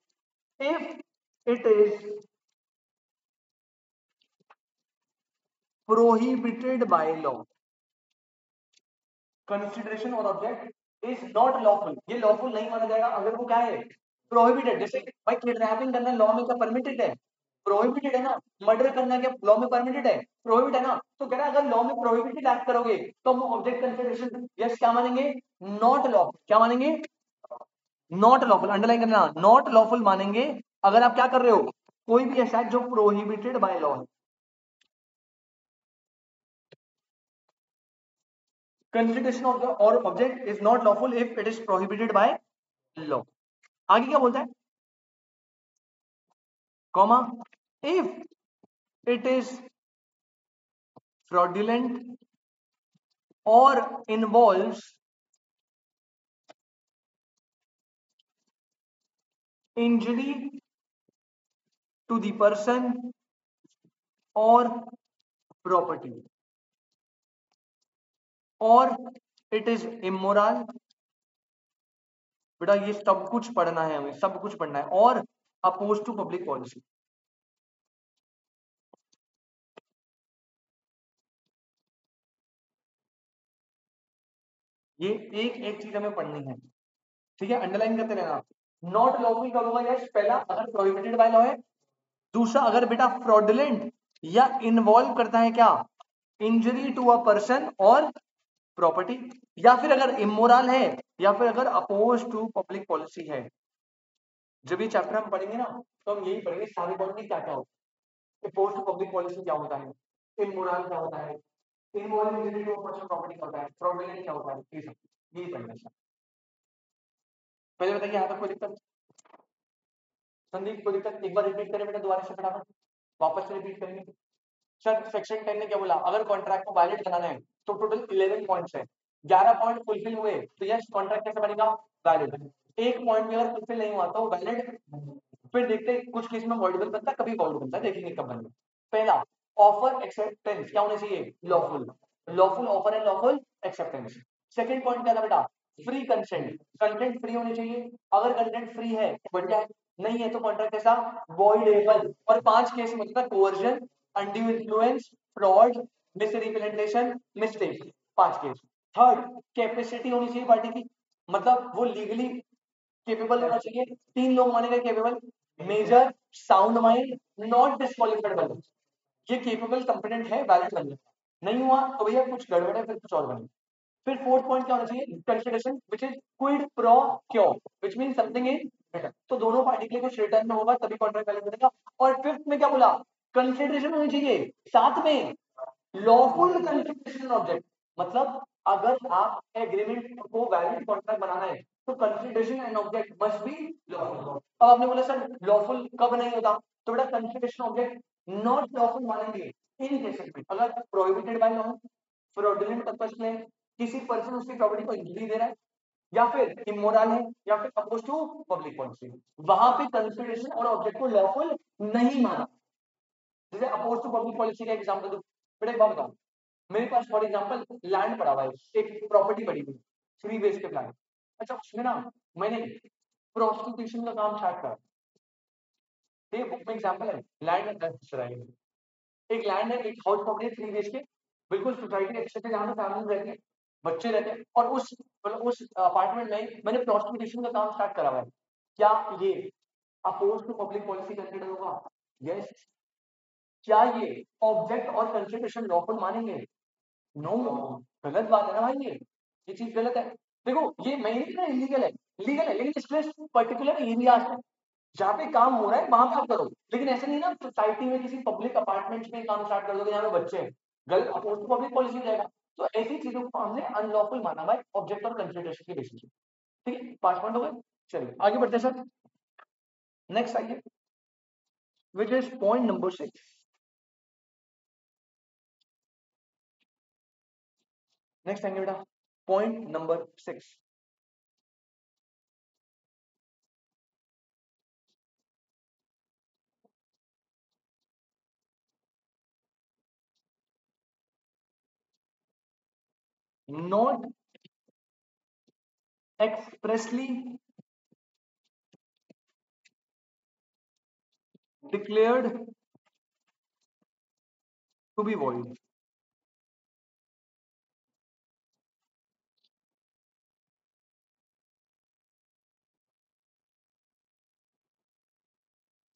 if it is prohibited by law. Consideration और ऑब्जेक्ट इज नॉट लॉफुल, ये लॉफुल नहीं माना जाएगा अगर वो क्या है? प्रोहिबिटेड। जैसे भाई किडनैपिंग करना लॉ में क्या परमिटेड है? प्रोहिबिटेड है ना। मर्डर करना क्या लॉ में परमिटेड है? प्रोहिबिट है ना। तो कह रहा है अगर लॉ में प्रोहिबिटेड एक्ट करोगे तो हम ऑब्जेक्ट कंसिडरेशन यस क्या मानेंगे? Not lawful. क्या मानेंगे? नॉट लॉफुल, अंडरलाइन करना, नॉट लॉफुल मानेंगे अगर आप क्या कर रहे हो? कोई भी ऐसा जो प्रोहिबिटेड बाय लॉ है। कंसिडरेशन ऑफ द और object is not lawful if it is prohibited by law. आगे क्या बोलता है? Comma, if it is fraudulent or involves injury to the person or property, or it is immoral। बेटा ये सब कुछ पढ़ना है हमें, सब कुछ पढ़ना है, और अपोज टू पब्लिक पॉलिसी। ये एक एक चीज हमें पढ़नी है, ठीक है, अंडरलाइन करते रहना। नॉट लॉफुल कब होगा यश? पहला अगर प्रोहिबिटेड बाय लॉ है, दूसरा अगर बेटा फ्रॉडुलेंट या इन्वॉल्व करता है क्या, इंजरी टू अ पर्सन और प्रॉपर्टी, या फिर अगर इमोरल है, या फिर अगर अपोज टू पब्लिक पॉलिसी है। जब ये चैप्टर हम पढ़ेंगे ना तो हम यही पढ़ेंगे सारी पॉलिसी क्या क्या होती है, अपोज टू पब्लिक पॉलिसी क्या होता है, इमोरल क्या होता है, involve injury to a person property क्या होता है, फ्रॉडुलेंट क्या होता है, ये सब यही पढ़ना है। पहले बताइए यहाँ तक कोई दिक्कत? संदीप कोई दिक्कत? एक बार रिपीट करें बेटा दोबारा से फटाफट, वापस से रिपीट करेंगे। सर सेक्शन 10 ने क्या बोला, अगर कॉन्ट्रैक्ट को वैलिड बनाना है तो टोटल 11 पॉइंट्स है, 11 पॉइंट फुलफिल हुए तो यस कॉन्ट्रैक्ट कैसे बनेगा, वैलिड। एक पॉइंट भी अगर फुलफिल नहीं हुआ तो वैलिड। फिर देखते हैं कुछ केस में वॉइडेबल बनता है, कभी वॉइड बनता है, देखेंगे कब बनेगा। पहला ऑफर एक्सेप्टेंस क्या होना चाहिए, lawful, lawful offer and lawful acceptance. Second point क्या था बेटा, फ्री कंसेंट, कंटेंट फ्री होनी चाहिए, अगर कंटेंट फ्री है बढ़िया है, नहीं है तो कॉन्ट्रैक्ट कैसा, वॉइडेबल। और 5 केस में होता है coercion, undue influence, fraud, misrepresentation, mistake, 5 case. Third capacity होनी चाहिए पार्टी की, मतलब वो लीगली केपेबल होना चाहिए, 3 लोग माने गए capable, major, sound mind, not disqualified by, ये केपेबल कंपिटेंट है, वैलिड बन जाएगा। नहीं हुआ तो भैया कुछ गड़बड़ है, फिर कुछ और बनेगा। फिर फोर्थ पॉइंट क्या होना चाहिए, consideration which is Kwid pro quo, which means something in return, तो दोनों पार्टी के लिए कुछ रिटर्न में होगा तभी कॉन्ट्रैक्ट वैलिड बनेगा। और फिफ्थ में क्या बोला, कंसिडरेशन होनी चाहिए, साथ में लॉफुल कंसिडरेशन ऑब्जेक्ट, मतलब अगर आप एग्रीमेंट को वैलिड कॉन्ट्रैक्ट बनाना है तो consideration and object must be lawful. अब आपने बोला सर लॉफुल कब नहीं होता, तो बेटा कंसिडरेशन ऑब्जेक्ट नॉट लॉफुल मानेंगे इन केसेस में अगर prohibited by law, fraudulent purpose में, किसी पर्सन उसकी प्रॉपर्टी को इंजरी दे रहा है, या फिर इमोरल है, या फिर अपोज टू पब्लिक पॉलिसी, वहां पे कंसिडरेशन और ऑब्जेक्ट को लॉफुल नहीं माना। जैसे अपोज टू पब्लिक पॉलिसी का एग्जांपल दो बेटा, एक बात बताओ, मेरे पास फॉर एग्जांपल लैंड पड़ा हुआ है, एक प्रॉपर्टी पड़ी हुई फ्री बेस पे प्लान, अच्छा उसमें ना मैंने प्रोस्टिट्यूशन का काम स्टार्ट करा, ये बुक में एग्जांपल है, लैंड एक लैंड है, एक हाउस प्रॉपर्टी थ्री बीएचके, बिल्कुल सोसाइटी अच्छे से जहाँ पे फैमिली रहती है, बच्चे रहते हैं, और उस मतलब उस अपार्टमेंट में मैंने प्रोस्टिट्यूशन का काम स्टार्ट करा हुआ है, क्या ये oppose to public policy consider होगा? यस। क्या ये ऑब्जेक्ट और कंसिडरेशन लॉफुल मानेंगे? नो, गलत बात है ना भाई, ये चीज गलत है। देखो ये मैं नहीं कह इलीगल है, लीगल है, लेकिन इसमें पर्टिकुलर एरिया है जहाँ पे काम हो रहा है वहां पे आप करो, लेकिन ऐसे नहीं ना सोसाइटी में किसी पब्लिक अपार्टमेंट्स में काम स्टार्ट कर दोगे जहाँ पे बच्चे हैं, गलत अपोज टू पब्लिक पॉलिसी हो जाएगा। तो ऐसी चीजों को हमने अनलॉफुल माना भाई ऑब्जेक्ट और कंसिडरेशन के बेसिस पे। ठीक है, 5 पॉइंट हो गए, चलिए आगे बढ़ते हैं सर, नेक्स्ट आइए, which is point number 6। Next आएंगे बेटा point number 6, not expressly declared to be void,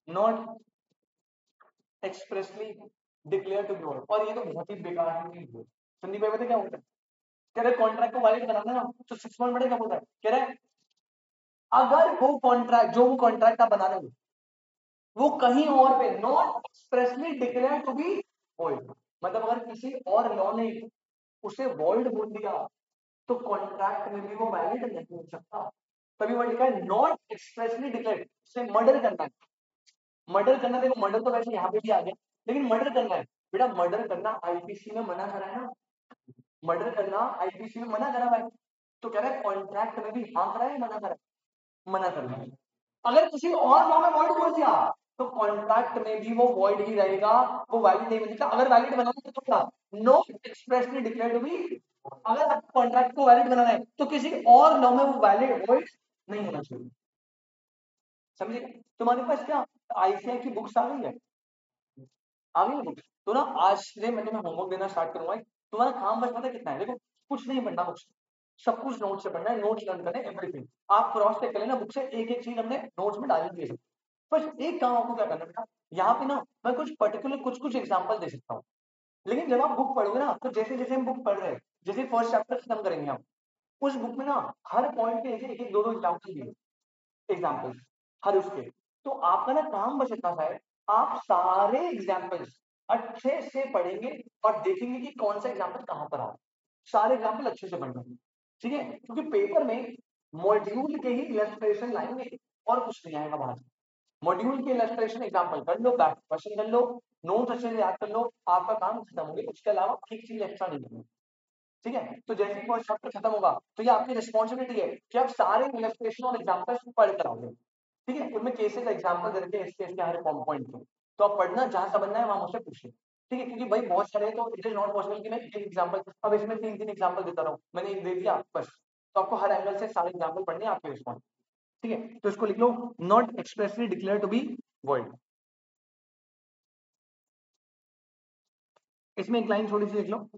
not expressly declared to be void। और ये तो बहुत ही बेकार चीज है, संदीप भाई पता क्या होता है, कह रहे कॉन्ट्रैक्ट को वैलिड बनाना है ना तो 6 पॉइंट बड़े क्या बोलता है, कह रहे अगर वो कॉन्ट्रैक्ट जो वो कॉन्ट्रैक्ट आप बना रहे हो वो कहीं और पे not expressly declare to be void, मतलब अगर किसी और लॉ ने उसे वॉइड बोल दिया तो कॉन्ट्रैक्ट में भी वो वैलिड नहीं हो सकता। तभी वो लिखा है नॉट एक्सप्रेसली डिक्लेयर, उसे मर्डर करना है, मर्डर करना, देखो मर्डर तो वैसे यहाँ पे भी आ गया, लेकिन मर्डर करना है बेटा, मर्डर करना आईपीसी में मना करा है ना, मर्डर करना आईपीसी में मना करा हुआ है, तो कह रहा है कॉन्ट्रैक्ट में भी हाँ करा है, मना करा है, मना करना है। अगर किसी और लॉ में वॉइड बोल दिया तो कॉन्ट्रैक्ट में भी वो वॉइड ही रहेगा, वो वैलिड नहीं बनेगा। अगर वैलिड बनाना तो क्या, no expressly declare to be, अगर आप कॉन्ट्रैक्ट को वैलिड बनाना है तो किसी और लॉ में वो वैलिड वॉइड नहीं होना चाहिए, समझे? तुम्हारे पास क्या आईसीआई की बुक्स आ गई है, आ गई बुक्स, तो ना आज से मैं तुम्हें होमवर्क देना स्टार्ट करूंगा, तुम्हारा काम बस पता कितना है, देखो कुछ नहीं पढ़ना बुक्स, सब कुछ नोट से पढ़ना है, नोट्स लर्न करना है, एवरीथिंग आप क्रॉस चेक कर लेना बुक से, एक एक चीज हमने नोट्स में डाली हुई है। बस एक काम आपको क्या करना है बेटा, यहाँ पे ना मैं कुछ पर्टिकुलर कुछ एग्जांपल दे सकता हूँ, लेकिन जब आप बुक पढ़ोगे ना तो जैसे जैसे हम बुक पढ़ रहे हैं, जैसे फर्स्ट चैप्टर खत्म करेंगे हम, उस बुक में ना हर पॉइंट पे एक एक दो दो एग्जाम्पल दिए, एग्जाम्पल्स हर उसके, तो आपका ना काम बस इतना सा है, आप सारे एग्जाम्पल्स अच्छे से पढ़ेंगे और देखेंगे कि कौन सा एग्जाम्पल कहाँ पर आ, सारे एग्जाम्पल अच्छे से पढ़ना, ठीक है, क्योंकि पेपर में मॉड्यूल के ही इलस्ट्रेशन लाएंगे और कुछ नहीं आएगा बाहर। मॉड्यूल के इलस्ट्रेशन एग्जाम्पल कर लो, बैक क्वेश्चन कर लो, नोट्स अच्छे से याद कर लो, आपका काम खत्म हो गया, उसके अलावा एक चीज एक्स्ट्रा नहीं करनी, ठीक है। तो जैसे ही फर्स्ट चैप्टर खत्म होगा तो ये आपकी रिस्पॉन्सिबिलिटी है कि आप सारे इलस्ट्रेशन और एग्जाम्पल्स पढ़ कर आओगे, ठीक है, उनमें केसेस एग्जाम्पल दे रखे हैं इसके इसके हर पॉइंट पे, तो आप पढ़ना जहां समझना है वहां मुझसे पूछिए, ठीक है, क्योंकि भाई बहुत सारे तो इट इज नॉट पॉसिबल कि मैं एक एग्जाम्पल, अब इसमें तीन तीन एग्जाम्पल देता रहूं, मैंने एक दे दिया बस, तो आपको हर एंगल से सारे एग्जाम्पल पढ़ने हैं आपके रिस्पॉन्स, ठीक है, तो इसको लिख लो, not expressly declare to be world, इसमें एक लाइन थोड़ी सी लिख लो,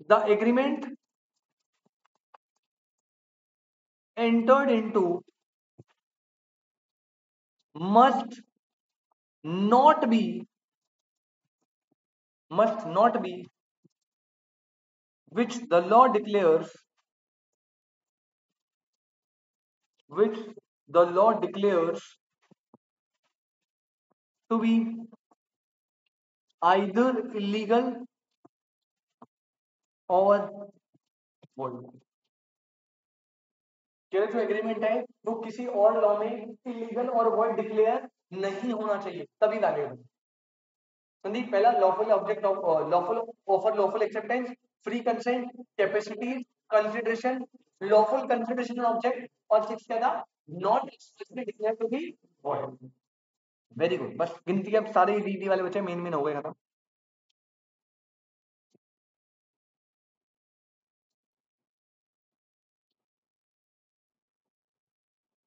the agreement entered into must not be which the law declares which the law declares to be either illegal or void, जो एग्रीमेंट है वो किसी और लॉ में इलीगल और वॉइड डिक्लेयर नहीं होना चाहिए तभी वैलिड है। संदीप पहला lawful object of lawful offer, lawful acceptance, free consent, capacity, consideration, lawful consideration object, और सिक्स क्या था, not expressly declare to be void. Very good, बस गिनती अब सारे ईडी वाले बच्चे मेन मेन हो गए खत्म।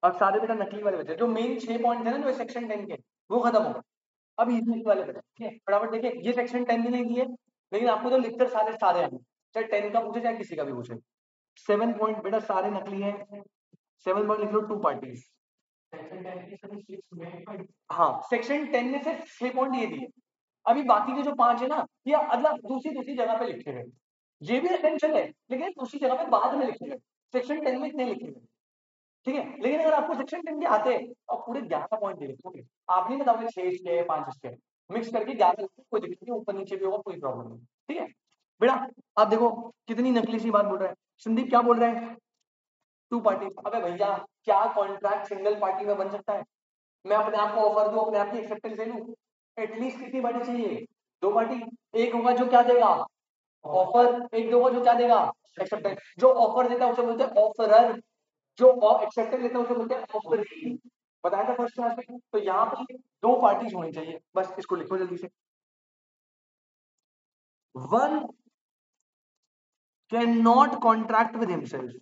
अब सारे बेटा नकली वाले बच्चे, जो मेन 6 पॉइंट थे ना जो सेक्शन 10 के, वो खत्म हो गए, अब इजी वाले बच्चे, ठीक है, फटाफट देखिए, ये सेक्शन 10 में नहीं दिए, लेकिन आपको तो लिखकर सारे सारे आए, चाहे 10 का पूछे चाहे किसी का भी पूछे। 7 पॉइंट बेटा सारे नकली हैं, 7 पॉइंट लिख लो, 2 पार्टीज। हाँ, सेक्शन 10 में से 6 पॉइंट ये दिए, अभी बाकी के जो 5 है ना, ये मतलब दूसरी जगह पे लिखे गए, ये भी एसेंशियल है लेकिन दूसरी जगह पे बाद में लिखे गए, सेक्शन 10 में इतने लिखे गए, ठीक है, लेकिन अगर आपको सेक्शन 10 के आते और पूरे 11 पॉइंट दे लिखोगे, आप नहीं बताओगे 6 इसके 5 इसके, मिक्स करके 11 कोई दिक्कत नहीं, ऊपर नीचे भी होगा कोई प्रॉब्लम नहीं, ठीक है बेटा। आप देखो कितनी नकली सी बात बोल रहा है संदीप, क्या बोल रहे हैं, 2 पार्टी, अबे भैया क्या कॉन्ट्रैक्ट सिंगल पार्टी में बन सकता है, मैं अपने आप को ऑफर दूं, अपने आप की एक्सेप्टेंस ले लूं, एटलीस्ट कितनी पार्टी चाहिए, 2 पार्टी, एक होगा जो क्या देगा ऑफर, एक दो होगा जो क्या देगा एक्सेप्टेंस, जो ऑफर देता है उसे बोलते हैं ऑफरर, जो एक्सेप्टेंस लेता है उसे बोलते हैं ऑफरी, बताया था फर्स्ट क्लास में, तो यहाँ पे 2 पार्टीज होनी चाहिए, बस इसको लिखो जल्दी से, one can not contract with himself,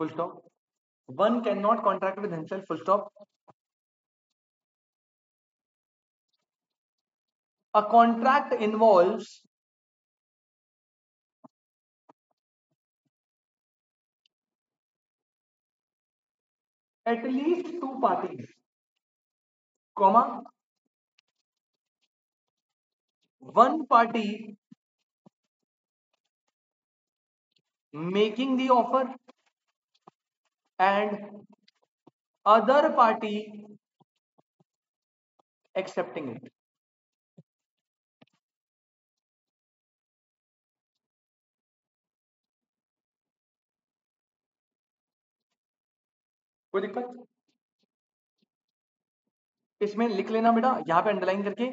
full stop, one cannot contract with himself, full stop, a contract involves at least 2 parties, comma, one party making the offer and other party accepting it, कोई दिक्कत इसमें लिख लेना बेटा, यहां पे underline करके,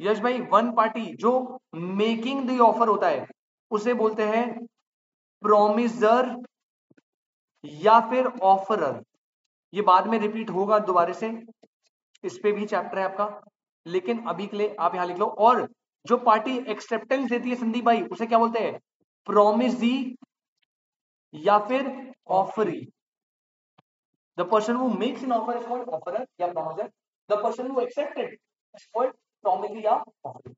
यश भाई वन पार्टी जो मेकिंग द ऑफर होता है उसे बोलते हैं प्रोमिसर या फिर ऑफरर, ये बाद में रिपीट होगा दोबारा से, इस पे भी चैप्टर है आपका, लेकिन अभी के लिए आप यहां लिख लो, और जो पार्टी एक्सेप्टेंस देती है संदीप भाई उसे क्या बोलते हैं, प्रोमिसी या फिर offeree, the person who makes an offer is called offeror या promisor, the person who accepted is called promissory या ऑफर।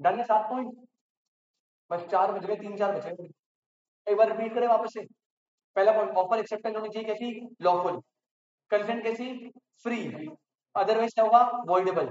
डन है 7 पॉइंट, बस 4 बच गए, 3-4 बचे। एक बार रिपीट करें वापस से। पहला पॉइंट, ऑफर एक्सेप्टेंस होनी चाहिए कैसी, लॉफुल। कंसेंट कैसी, फ्री। अदरवाइज क्या होगा, वॉइडेबल।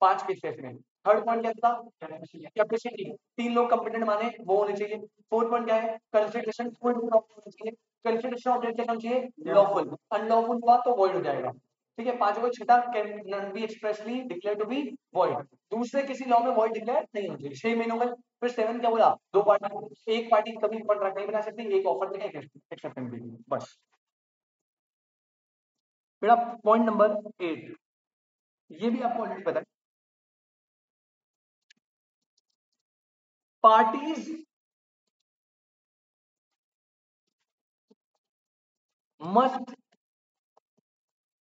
5 केसेस में। थर्ड पॉइंट क्या था, कैपेसिटी। 3 लोग कंपिटेंट माने वो होने चाहिए। फोर्थ पॉइंट क्या है, कंसिडरेशन फुल होना चाहिए। कंसिडरेशन ऑब्जेक्ट क्या होना चाहिए, लॉफुल। अनलॉफुल हुआ तो वॉइड हो जाएगा। ठीक है, पांचवा छठा, can not be expressly declare to be void. दूसरे किसी लॉ में वॉइड डिक्लेयर नहीं होना चाहिए। 6 महीनों में। फिर 7 क्या बोला, 2 पार्टी, एक पार्टी कभी कॉन्ट्रैक्ट नहीं बना सकती, एक ऑफर देगा, एक एक्सेप्टेंस देगी, बस। बेटा पॉइंट नंबर 8, ये भी आपको ऑलरेडी पता है। Parties must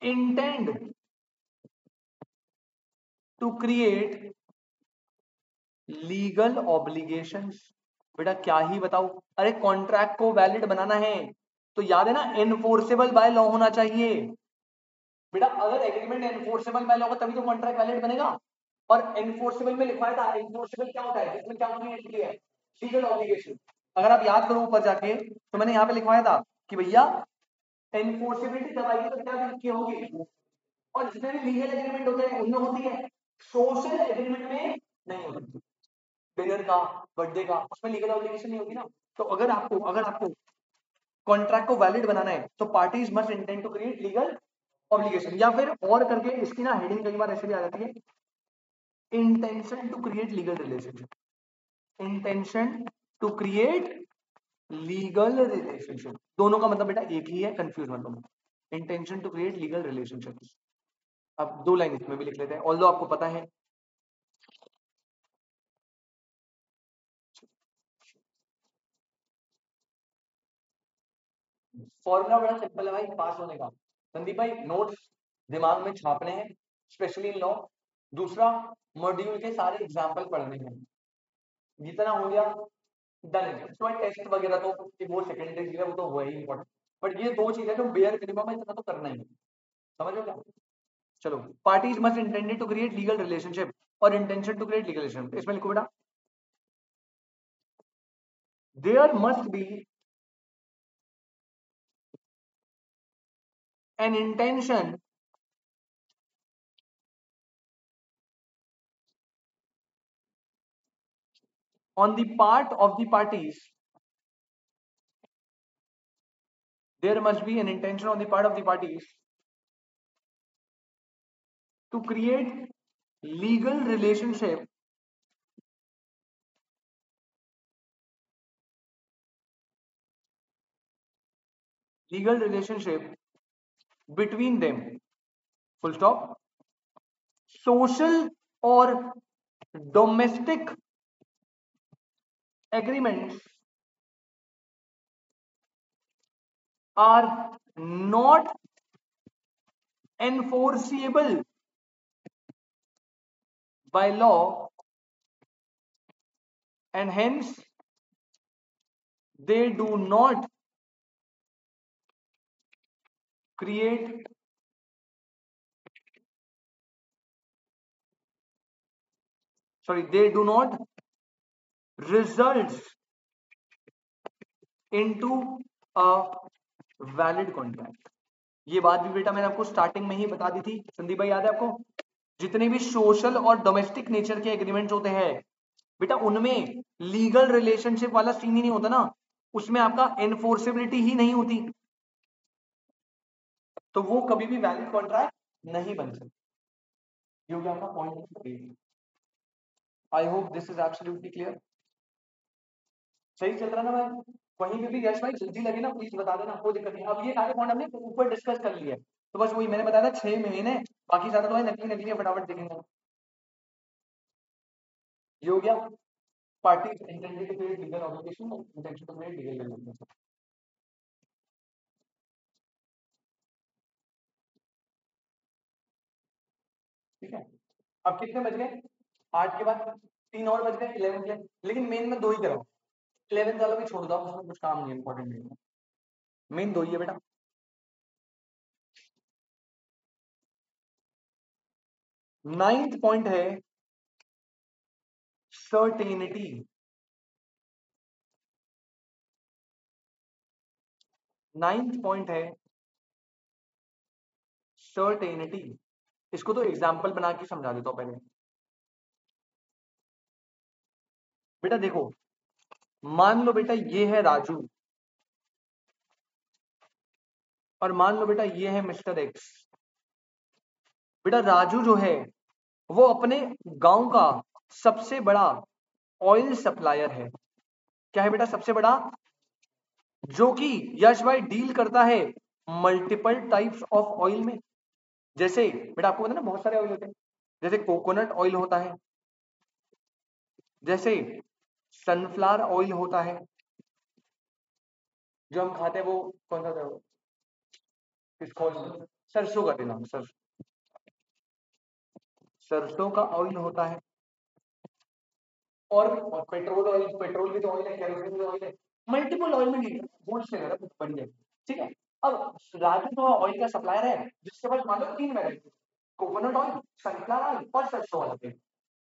intend to create legal obligations. बेटा क्या ही बताओ, अरे कॉन्ट्रैक्ट को वैलिड बनाना है तो याद है ना, एनफोर्सेबल बाय लॉ होना चाहिए। बेटा अगर एग्रीमेंट एनफोर्सेबल बाय लॉ होगा तभी तो कॉन्ट्रैक्ट वैलिड बनेगा। और एनफोर्सेबल में लिखवाया था, एनफोर्सेबल क्या होता है, जिसमें क्या क्रिएट किया है, लीगल ऑब्लिगेशन। अगर आप याद करो ऊपर जाके तो मैंने यहाँ पे लिखवाया था कि भैया एनफोर्सेबिलिटी जब आएगी तो क्या की होगी, और जितने भी लीगल एग्रीमेंट होते हैं उनमें होती है, सोशल एग्रीमेंट में नहीं होती। डिनर का, बर्थडे का, उसमें लीगल ऑब्लिगेशन नहीं होगी ना। तो अगर आपको कॉन्ट्रैक्ट को वैलिड बनाना है तो parties must intend to create legal obligation, या फिर और करके इसकी ना हेडिंग कई बार ऐसे भी आ जाती है, intention to create legal relationship. Intention to create legal relationship, दोनों का मतलब बेटा एक ही है, कंफ्यूज मत हो। Intention to create legal relationship. अब 2 लाइन इसमें भी लिख लेते हैं, ऑल्दो आपको पता है। फॉर्मूला बड़ा सिंपल है भाई पास होने का। संदीप भाई नोट्स दिमाग में छापने हैं, स्पेशली इन लॉ। दूसरा, मॉड्यूल के सारे एग्जाम्पल पढ़ने हैं, जितना हो गया डन है। उसके बाद टेस्ट वगैरह तो वो सेकेंडरी है, वो तो हुआ ही इंपॉर्टेंट। बट ये 2 चीजें जो बेयर मिनिमम है, इतना तो करना ही है, समझ लो क्या। चलो, parties must intended to create legal relationship और intention to create legal relationship, इसमें लिखो बेटा, there must be an intention on the part of the parties. There must be an intention on the part of the parties to create legal relationship between them, full stop. Social or domestic agreements are not enforceable by law, and hence they do not create they do not results into a valid contract। ये बात भी बेटा मैंने आपको starting में ही बता दी थी, संदीप भाई याद है आपको। जितने भी सोशल और डोमेस्टिक नेचर के एग्रीमेंट्स होते हैं बेटा, उनमें लीगल रिलेशनशिप वाला सीन ही नहीं होता ना, उसमें आपका एनफोर्सेबिलिटी ही नहीं होती, तो वो कभी भी वैलिड कॉन्ट्रैक्ट नहीं बन सकता। ये हो गया आपका point. I hope this is absolutely clear. सही चल रहा ना भाई, कहीं पे भी गैस भाई जल्दी लगे ना प्लीज बता देना, कोई दिक्कत नहीं। अब ये सारे पॉइंट हमने ऊपर डिस्कस कर लिए, तो बस वही मैंने बताया था 6 महीने, बाकी सारा तो भाई नकली नकली है, फटाफट देखेंगे। ये हो गया party intended to create legal obligation, intention to create legal relationship. ठीक है, अब कितने बज गए, 8 के बाद 3 और बज गए, 11 के, लेकिन मेन में 2 ही कराओ, 11 वाला भी छोड़ दो, उसमें कुछ काम नहीं है, इंपॉर्टेंट नहीं है, मेन 2 ही है बेटा। नाइन्थ पॉइंट है सर्टेनिटी। नाइन्थ पॉइंट है सर्टेनिटी। इसको तो एग्जाम्पल बना के समझा देता हूं पहले। बेटा देखो, मान लो बेटा ये है राजू, और मान लो बेटा ये है मिस्टर एक्स। बेटा राजू जो है वो अपने गांव का सबसे बड़ा ऑयल सप्लायर है। क्या है बेटा? सबसे बड़ा। जो कि यश भाई डील करता है मल्टीपल टाइप्स ऑफ ऑयल में। जैसे बेटा आपको पता है ना बहुत सारे ऑयल होते हैं। जैसे कोकोनट ऑयल होता है, जैसे सनफ्लावर ऑयल होता है, जो हम खाते हैं वो कौन सा था वो? किसको? सरसों का तेल। सरसों का ऑयल होता है। और पेट्रोल ऑयल, पेट्रोल भी तो ऑयल है, केरोसिन भी ऑयल है। मल्टीपल ऑयल में डील बोल से बढ़िया। ठीक है। अब राजू तो ऑयल का सप्लायर है जिसके पास मान लो 3 variety, coconut oil, sunflower oil और सरसों वाला तेल।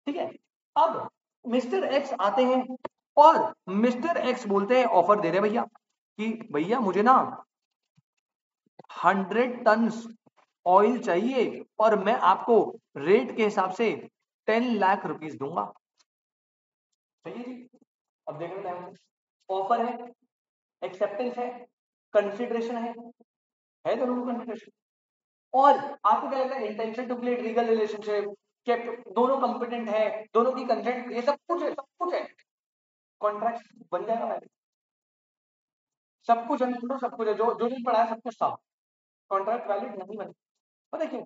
ठीक है। अब मिस्टर एक्स आते हैं और मिस्टर एक्स बोलते हैं, ऑफर दे रहे भैया कि भैया मुझे ना 100 टन ऑयल चाहिए और मैं आपको रेट के हिसाब से 10 लाख रुपीस दूंगा। सही है जी। अब देखने में ऑफर है, एक्सेप्टेंस है, कंसिडरेशन है दोनों को कंसिडरेशन। और आपको क्या लगता है? Intention to create legal relationship, क्या दोनों कंपिटेंट है, दोनों की कंसेंट, ये सब कुछ है, सब कुछ है। कॉन्ट्रैक्ट बन जाएगा भाई। सब कुछ है, सब कुछ है, जो जो नहीं पढ़ा है सब कुछ था। कॉन्ट्रैक्ट वैलिड नहीं बने। पता क्यों?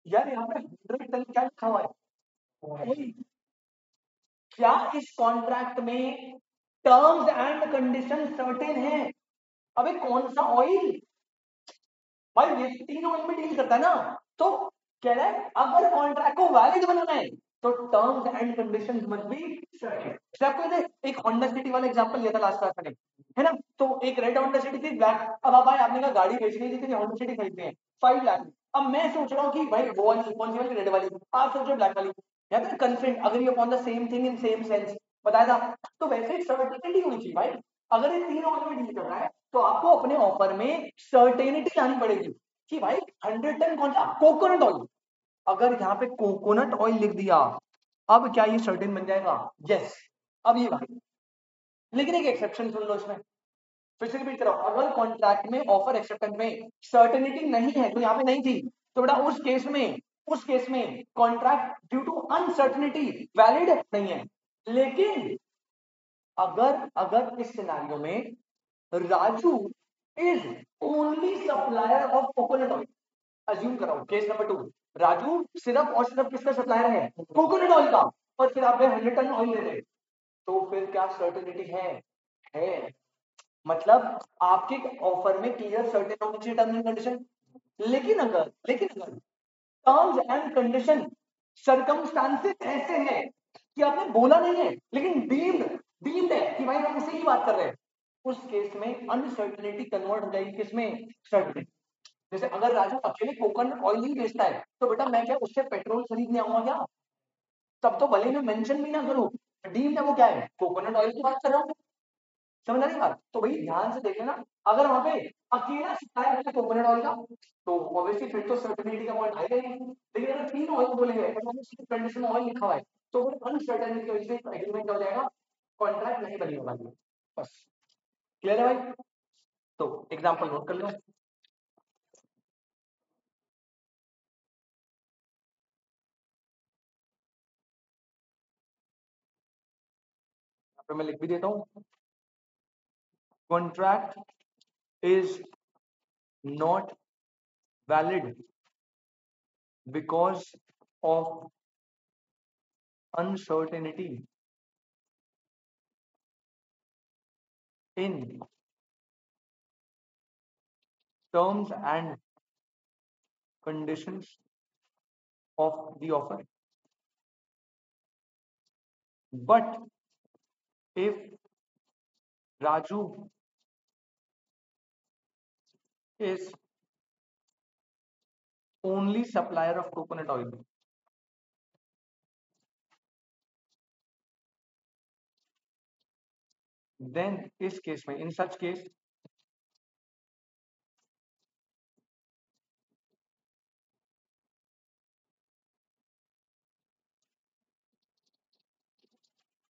यार यहाँ पे 100 टन क्या लिखा हुआ है? क्या इस कॉन्ट्रैक्ट में टर्म्स एंड कंडीशन सर्टेन है? अबे कौन सा ऑयल भाई? ये 3 ऑयल में डील करता है ना। तो कह रहा है अगर कॉन्ट्रैक्ट को वैलिड बनाना है तो terms and conditions must be certain. आपको एक होंडा सिटी वाला एग्जांपल लिया था लास्ट क्लास में, है ना? तो एक रेड होंडा सिटी थी, ब्लैक। अब आप भाई आपने कहा गाड़ी बेचनी थी, होंडा सिटी खरीदनी है 5 लाख। अब मैं सोच रहा हूँ कि भाई वो वाली कौन सी वाली? रेड वाली। आप सोच रहे हो ब्लैक वाली। या फिर कंसेंट अगर ये upon the same thing in same sense बताया था, तो वैसे सर्टेनिटी होनी चाहिए भाई। अगर ये 3 ऑयल में डील कर रहा है तो आपको अपने ऑफर में सर्टेनिटी लानी पड़ेगी कि भाई 100 टन कौन सा? Coconut oil. अगर यहाँ पे कोकोनट ऑयल लिख दिया, अब क्या ये सर्टेन बन जाएगा? यस। अब ये भाई, लेकिन एक एक्सेप्शन सुन लो इसमें, फिर से रिपीट करो। अगर कॉन्ट्रैक्ट में ऑफर एक्सेप्टेंस में सर्टेनिटी नहीं है, तो यहाँ पे नहीं थी, तो बेटा उस केस में contract due to uncertainty valid नहीं है। लेकिन अगर अगर इस सिनेरियो में Raju is only supplier of coconut oil, assume कराओ केस नंबर 2, राजू सिर्फ और सिर्फ किसका सप्लायर है? कोकोनट ऑयल का। और फिर आप 100 टन ऑयल ले रहे, तो फिर क्या सर्टेनिटी है? मतलब आपके ऑफर में क्लियर सर्टेन होनी चाहिए टर्म्स एंड कंडीशन। लेकिन अगर टर्म्स एंड कंडीशन सरकमस्टांसेस ऐसे हैं कि आपने बोला नहीं है लेकिन डीम्ड है कि भाई हम उसी की बात कर रहे हैं, उस केस में अनसर्टेनिटी कन्वर्ट हो जाएगी किसमें? सर्टेनिटी। जैसे अगर राजू अकेले कोकोनट ऑयल ही बेचता है तो बेटा मैं क्या उससे पेट्रोल खरीदने आऊंगा क्या? तब तो भले मैं मेंशन भी ना करूं, डीम्ड है वो क्या है? कोकोनट ऑयल की बात कर रहा हूं। समझ रही बात? तो भाई ध्यान से देख लेना। अगर वहां पे अकेला सप्लायर है कोकोनट ऑयल का, तो ऑब्वियसली फिर तो सर्टेनिटी का पॉइंट आएगा ही। लेकिन अगर 3 ऑयल बोलेंगे कंडीशन ऑयल लिखा हुआ है, तो वो अनसर्टेनिटी की वजह से एग्रीमेंट हो जाएगा, कॉन्ट्रैक्ट नहीं बनी होगा। बस क्लियर है भाई? तो एग्जांपल नोट कर लो। यहाँ पे मैं लिख भी देता हूँ, contract is not valid because of uncertainty in terms and conditions of the offer. But if Raju is only supplier of coconut oil, then इस केस में, in such case,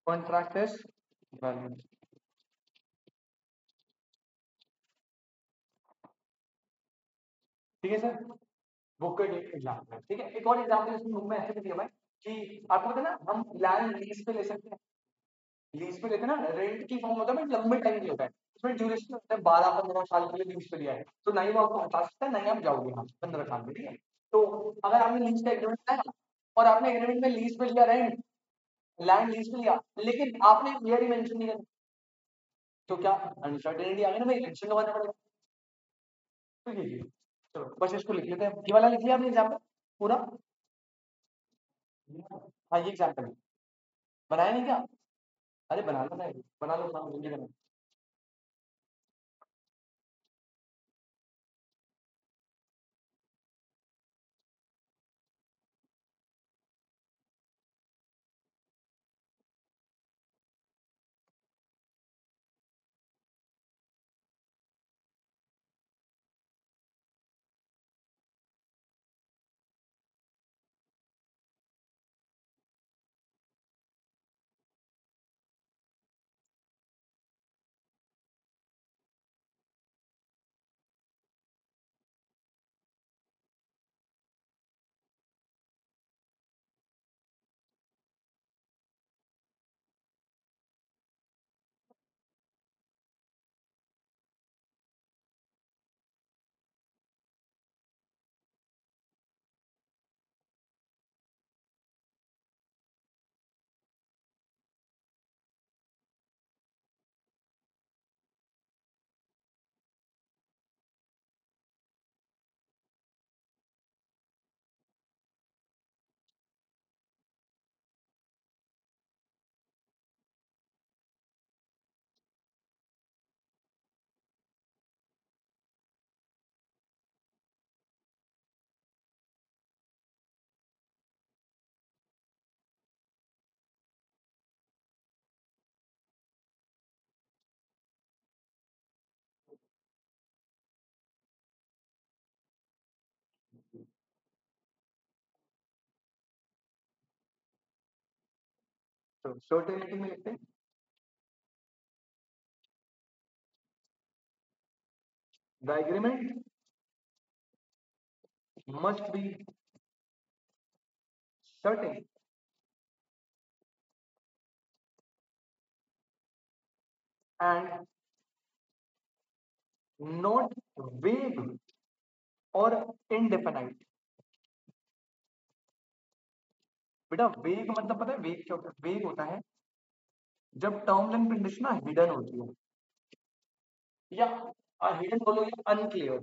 contract is valid. ठीक है sir, book का example है। ठीक है, एक और एग्जाम्पल इसमें बुक में ऐसे भी दिया हुआ है कि आपको पता है ना, हम लैंड लीज पे ले सकते हैं। लीज पे लेते हैं ना, रेंट की फॉर्म होता है बट लंबे टाइम के होता है, उसमें ड्यूरेशन होता है 12-15 साल के लिए लीज पे लिया है, तो ना ही वो आपको हटा सकता है ना ही आप जाओगे यहाँ 15 साल में। ठीक है, तो अगर आपने लीज का एग्रीमेंट बनाया और आपने एग्रीमेंट में लीज पे लिया रेंट, लैंड लीज पे लिया, लेकिन आपने ईयर ही मेंशन नहीं किया, तो क्या अनसर्टेनिटी आ गई ना भाई, इलेक्शन करवाना पड़ेगा। तो ये चलो बस इसको लिख लेते हैं, ये वाला लिख लिया आपने एग्जाम्पल पूरा। हाँ ये एग्जाम्पल बनाया नहीं क्या? अरे बना लो ना, बना लो, काम जल्दी करना। तो सर्टेनिटी में लिखते हैं, the agreement must be certain and not वेग और इनडेफिनाइट। बेटा वेग मतलब पता है वेग क्या होता है? वेग होता है जब टर्म्स एंड कंडीशन हिडन होती है, या हिडन बोलो या अनक्लियर,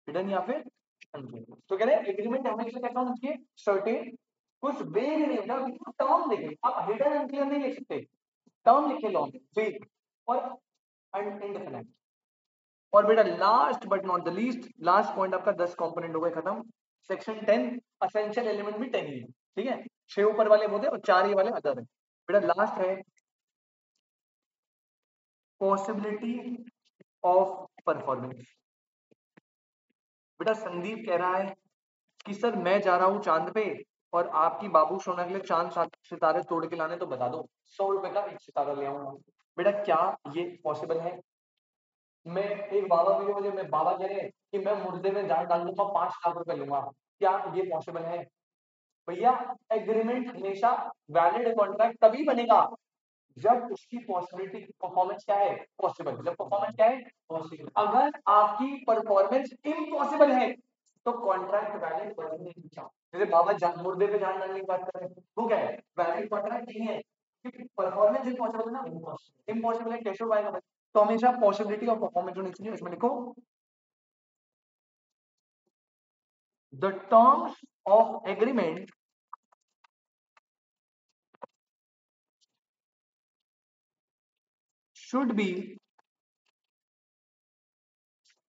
हिडन या फिर अनक्लियर। तो कह रहे हैं एग्रीमेंट हमेशा कैसा होना चाहिए? सर्टेन, कुछ वेग नहीं होता, टर्म लिखे, आप हिडन अनक्लियर नहीं लिख सकते, टर्म लिखे लॉ में, वेग और इनडेफिनाइट। और बेटा last but not the least, last point आपका 10 कंपोनेंट हो गए खत्म। सेक्शन 10 असेंशियल एलिमेंट भी 10 ही है। ठीक है, 6 ऊपर वाले होते हैं और 4 ये वाले अदर है। बेटा लास्ट है पॉसिबिलिटी ऑफ परफॉर्मेंस। बेटा संदीप कह रहा है कि सर मैं जा रहा हूँ चांद पे और आपकी बाबू सोना के लिए चांद सितारे तोड़ के लाने, तो बता दो 100 रुपए का एक सितारा ले आऊंगा। बेटा क्या ये पॉसिबल है? मैं एक बाबा मिले मुझे, मैं बाबा कह रहे हैं कि मैं मुर्दे में जान डाल दूंगा, 5 लाख रुपए लूंगा, क्या ये पॉसिबल है? भैया एग्रीमेंट हमेशा वैलिड कॉन्ट्रैक्ट तभी बनेगा जब उसकी पॉसिबिलिटी, परफॉर्मेंस क्या है? पॉसिबल। जब परफॉर्मेंस क्या है? पॉसिबल। अगर आपकी परफॉर्मेंस इम्पॉसिबल है तो कॉन्ट्रैक्ट वैलिड बन नहीं सकता। जैसे बाबा मुर्दे पे जान डालने की बात कर रहे हैं, वो क्या है? वैलिड कॉन्ट्रैक्ट नहीं है, क्योंकि परफॉर्मेंस इम्पॉसिबल है ना, इम्पॉसिबल है, कैसे हो पाएगा भाई? तो हमेशा पॉसिबिलिटी और परफॉर्मेंस होनी चाहिए। इसमें लिखो the terms of agreement should be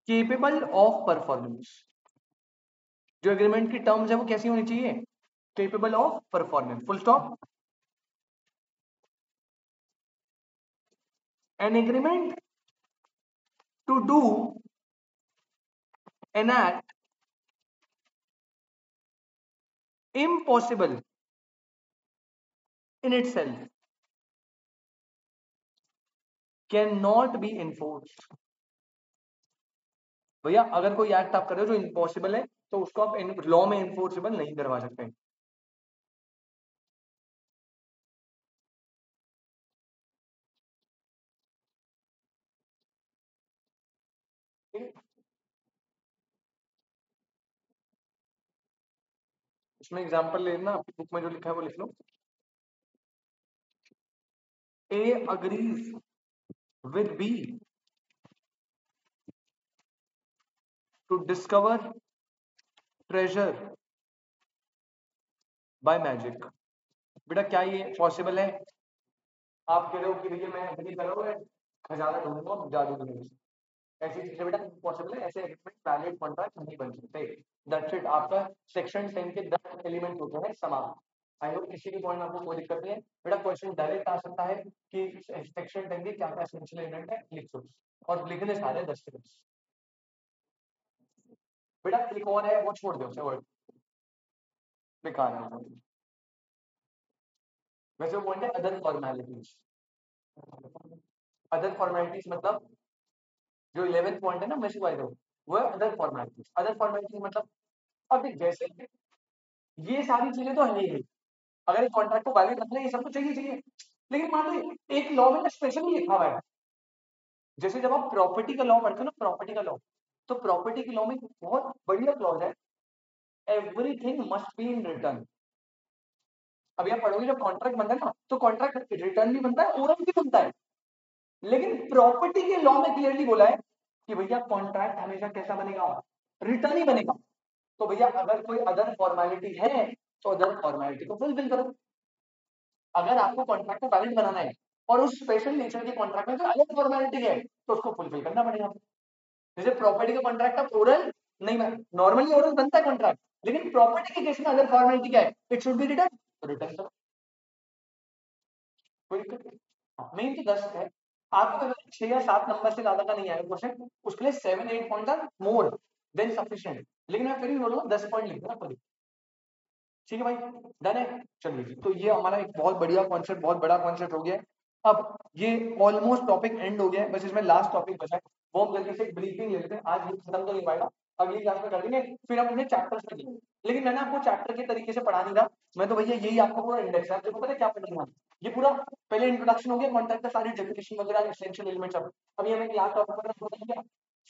capable of performance. जो एग्रीमेंट की टर्म्स है वो कैसी होनी चाहिए? Capable of performance, full stop. An agreement to do an act impossible in itself cannot be enforced. भैया अगर कोई एक्ट आप कर रहे हो जो इम्पॉसिबल है तो उसको आप लॉ में इन्फोर्सेबल नहीं करवा सकते। इसमें एग्जांपल ले लेना, आपकी बुक में जो लिखा है वो लिख लो। A agrees with B to discover treasure by magic। बेटा क्या ये पॉसिबल है? आप कह रहे हो कि भैया मैं एग्री कर रहा हूँ, खजाना ढूंढूंगा जादू की वजह से, ऐसी चीजें बेटा पॉसिबल है, ऐसे एग्रीमेंट वैलिड कॉन्ट्रैक्ट नहीं बन सकते। दैट्स इट, आपका सेक्शन 10 के 10 एलिमेंट होते हैं समाप्त। आई होप किसी भी पॉइंट में आपको कोई दिक्कत नहीं है। बेटा क्वेश्चन डायरेक्ट आ सकता है कि सेक्शन 10 के क्या क्या एसेंशियल एलिमेंट है लिख दो, और लिखने सारे 10 के 10। बेटा एक और है वो छोड़ दो, उसे वर्ड बेकार है। वैसे वो पॉइंट है अदर फॉर्मेलिटीज। अदर फॉर्मेलिटीज मतलब जो 11th पॉइंट है ना मैं सिखाई दो, वो है अदर फॉर्मेलिटीज। अदर फॉर्मेलिटीज मतलब अब जैसे ये सारी चीजें तो है ही, अगर एक कॉन्ट्रैक्ट को वैलिड रखना है ये सब तो चाहिए चाहिए, लेकिन मान लो एक लॉ में स्पेशली लिखा हुआ है, जैसे जब आप प्रॉपर्टी का लॉ पढ़ते हो ना, प्रॉपर्टी का लॉ, तो प्रॉपर्टी के लॉ में बहुत बढ़िया क्लॉज है, everything must be in return. अभी आप पढ़ोगे जब कॉन्ट्रैक्ट बनता है ना, तो कॉन्ट्रैक्ट रिटर्न भी बनता है, ओरल भी बनता है, लेकिन प्रॉपर्टी के लॉ में क्लियरली बोला है कि भैया कॉन्ट्रैक्ट हमेशा कैसा बनेगा, रिटर्न ही बनेगा। तो भैया अगर कोई अदर फॉर्मेलिटी है तो अदर फॉर्मेलिटी को फुलफिल करो। अगर आपको कॉन्ट्रैक्ट को वैलिड बनाना है और उस स्पेशल नेचर के कॉन्ट्रैक्ट में जो अलग फॉर्मेलिटी है तो उसको फुलफिल करना पड़ेगा। जैसे प्रॉपर्टी का कॉन्ट्रैक्ट आप ओरल नहीं, नॉर्मली ओरल बनता है कॉन्ट्रैक्ट, लेकिन प्रॉपर्टी के केस में अगर फॉर्मेलिटी क्या है, इट शुड बी रिटर्न, तो रिटर्न करो, कोई दिक्कत नहीं। मेन तो 10 है, आपको अगर 6 या 7 नंबर से ज्यादा का नहीं आया क्वेश्चन, उसके लिए 7-8 point are more than sufficient, लेकिन मैं फिर भी बोलूंगा 10 पॉइंट लिख देना कोई। ठीक है भाई, डन है। चलिए जी, तो ये हमारा एक बहुत बढ़िया कॉन्सेप्ट, बहुत बड़ा कॉन्सेप्ट हो गया है। अब ये ऑलमोस्ट टॉपिक एंड हो गया है, बस इसमें लास्ट टॉपिक बचा है, वो हम जल्दी से एक ब्रीफिंग ले लेते हैं। आज ये खत्म तो नहीं पाएगा, अगली क्लास में कर देंगे, फिर हम अपने चैप्टर्स पे लेंगे। लेकिन मैंने आपको चैप्टर के तरीके से पढ़ा नहीं था, मैं तो भैया यही आपको पूरा इंडेक्स है, आपको पता है क्या पढ़ना है, ये पूरा पहले इंट्रोडक्शन हो गया, कॉन्टेक्ट का सारी डेफिनेशन वगैरह, एसेंशियल एलिमेंट्स। अब अभी हमें क्लास टॉपिक पर,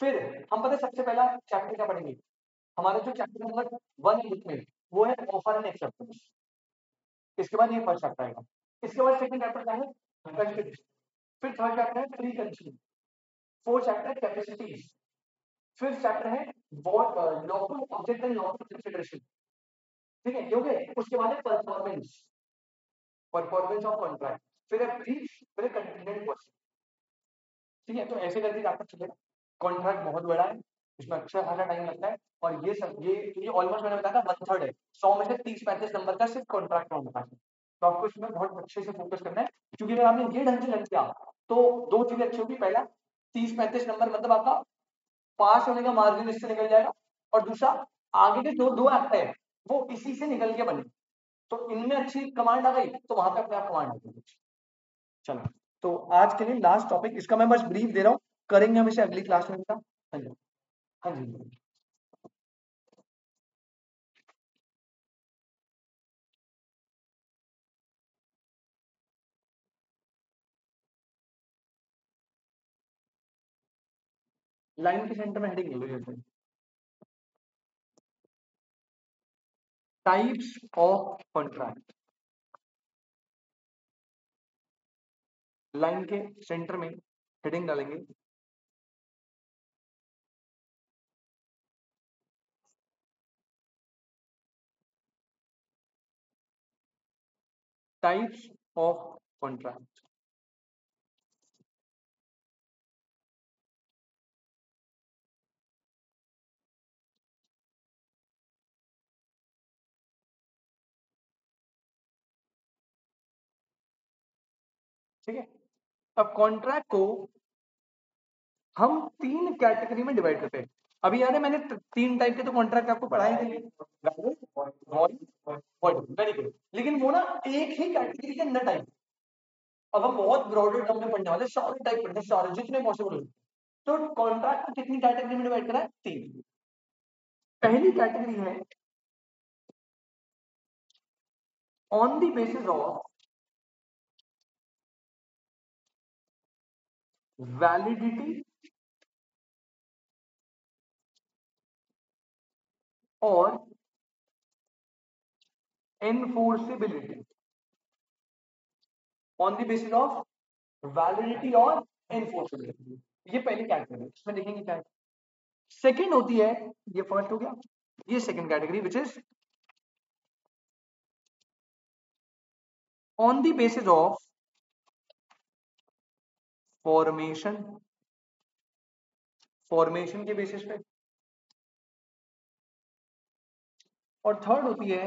फिर हम पता है सबसे पहला चैप्टर क्या पढ़ेंगे, हमारा जो चैप्टर नंबर 1 है इसमें, वो है ऑफर एंड एक्सेप्टेंस। इसके बाद ये फर्स्ट चैप्टर आएगा, इसके बाद सेकंड चैप्टर क्या है, कंस्टिट्यूशन, फिर थर्ड चैप्टर है प्री कंडीशन, फोर्थ चैप्टर है कैपेसिटीज, फिफ्थ चैप्टर है lawful object and lawful consideration. ठीक है, क्योंकि उसके बाद है परफॉर्मेंस, परफॉर्मेंस ऑफ कॉन्ट्रैक्ट, फिर है ब्रीफ, फिर है कंटीजेंट क्वेश्चन। ठीक है, तो ऐसे करके चैप्टर चलेगा। कॉन्ट्रैक्ट बहुत बड़ा है, इसमें अच्छा खासा टाइम लगता है, और ये सब ये ऑलमोस्ट मैंने बताया था 1/3 है, 100 में से 30-35 नंबर का सिर्फ कॉन्ट्रैक्ट होता है। तो आपको इसमें बहुत अच्छे से फोकस करना है, क्योंकि अगर आपने ये ढंग से लग गया तो दो चीजें अच्छी होगी, पहला 30-35 नंबर मतलब आपका पास होने का मार्जिन इससे निकल जाएगा, और दूसरा आगे के जो दो एक्ट है वो इसी से निकल के बने, तो इनमें अच्छी कमांड आ गई तो वहां पे अपने आप कमांड आ गई। चलो, तो आज के लिए लास्ट टॉपिक इसका मैं बस ब्रीफ दे रहा हूँ, करेंगे हम इसे अगली क्लास में। हाँ जी, हाँ जी, लाइन के सेंटर में हेडिंग ले लो, टाइप्स ऑफ कॉन्ट्रैक्ट, लाइन के सेंटर में हेडिंग डालेंगे टाइप्स ऑफ कॉन्ट्रैक्ट। ठीक है, अब कॉन्ट्रैक्ट को हम 3 कैटेगरी में डिवाइड करते हैं। अभी याद है मैंने 3 टाइप के तो कॉन्ट्रैक्ट आपको पढ़ाए थे, वेरी गुड। लेकिन वो ना एक ही कैटेगरी के अंदर टाइप, अब हम बहुत ब्रॉडर टर्म में पढ़ने वाले, सारे टाइप पढ़ने, सारे जितने पॉसिबल हो। तो कॉन्ट्रैक्ट को कितनी कैटेगरी में डिवाइड करा है? 3। पहली कैटेगरी है on the basis of validity और enforceability. On the basis of validity और एनफोर्सेबिलिटी, ये पहली कैटेगरी। इसमें देखेंगे क्या है। सेकंड होती है, ये फर्स्ट हो गया, ये second category which is on the basis of formation, formation के बेसिस पे। और थर्ड होती है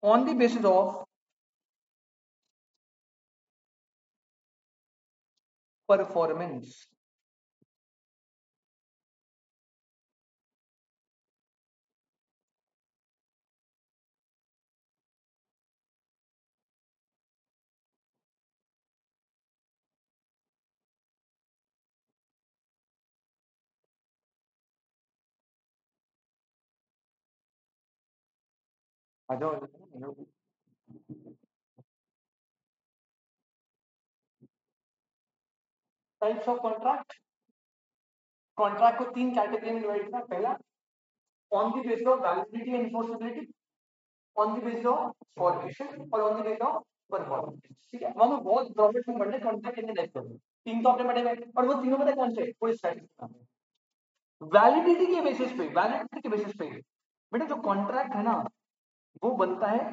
on the basis of performance. आ जाओ। टाइप्स ऑफ कॉन्ट्रैक्ट, कॉन्ट्रैक्ट को 3 कैटेगरी में डिवाइड किया। पहला on the basis of validity and enforceability, on the basis of formation और on the basis of performance. ठीक है, हम बहुत प्रॉफिट में पढ़ने कॉन्ट्रैक्ट कितने टाइप के हैं, 3 तो आपने पढ़े हुए, और वो तीनों पता कौन से? कोई स्टैटिस्टिक्स वैलिडिटी के बेसिस पे, वैलिडिटी के बेसिस पे बेटा जो कॉन्ट्रैक्ट है ना वो बनता है,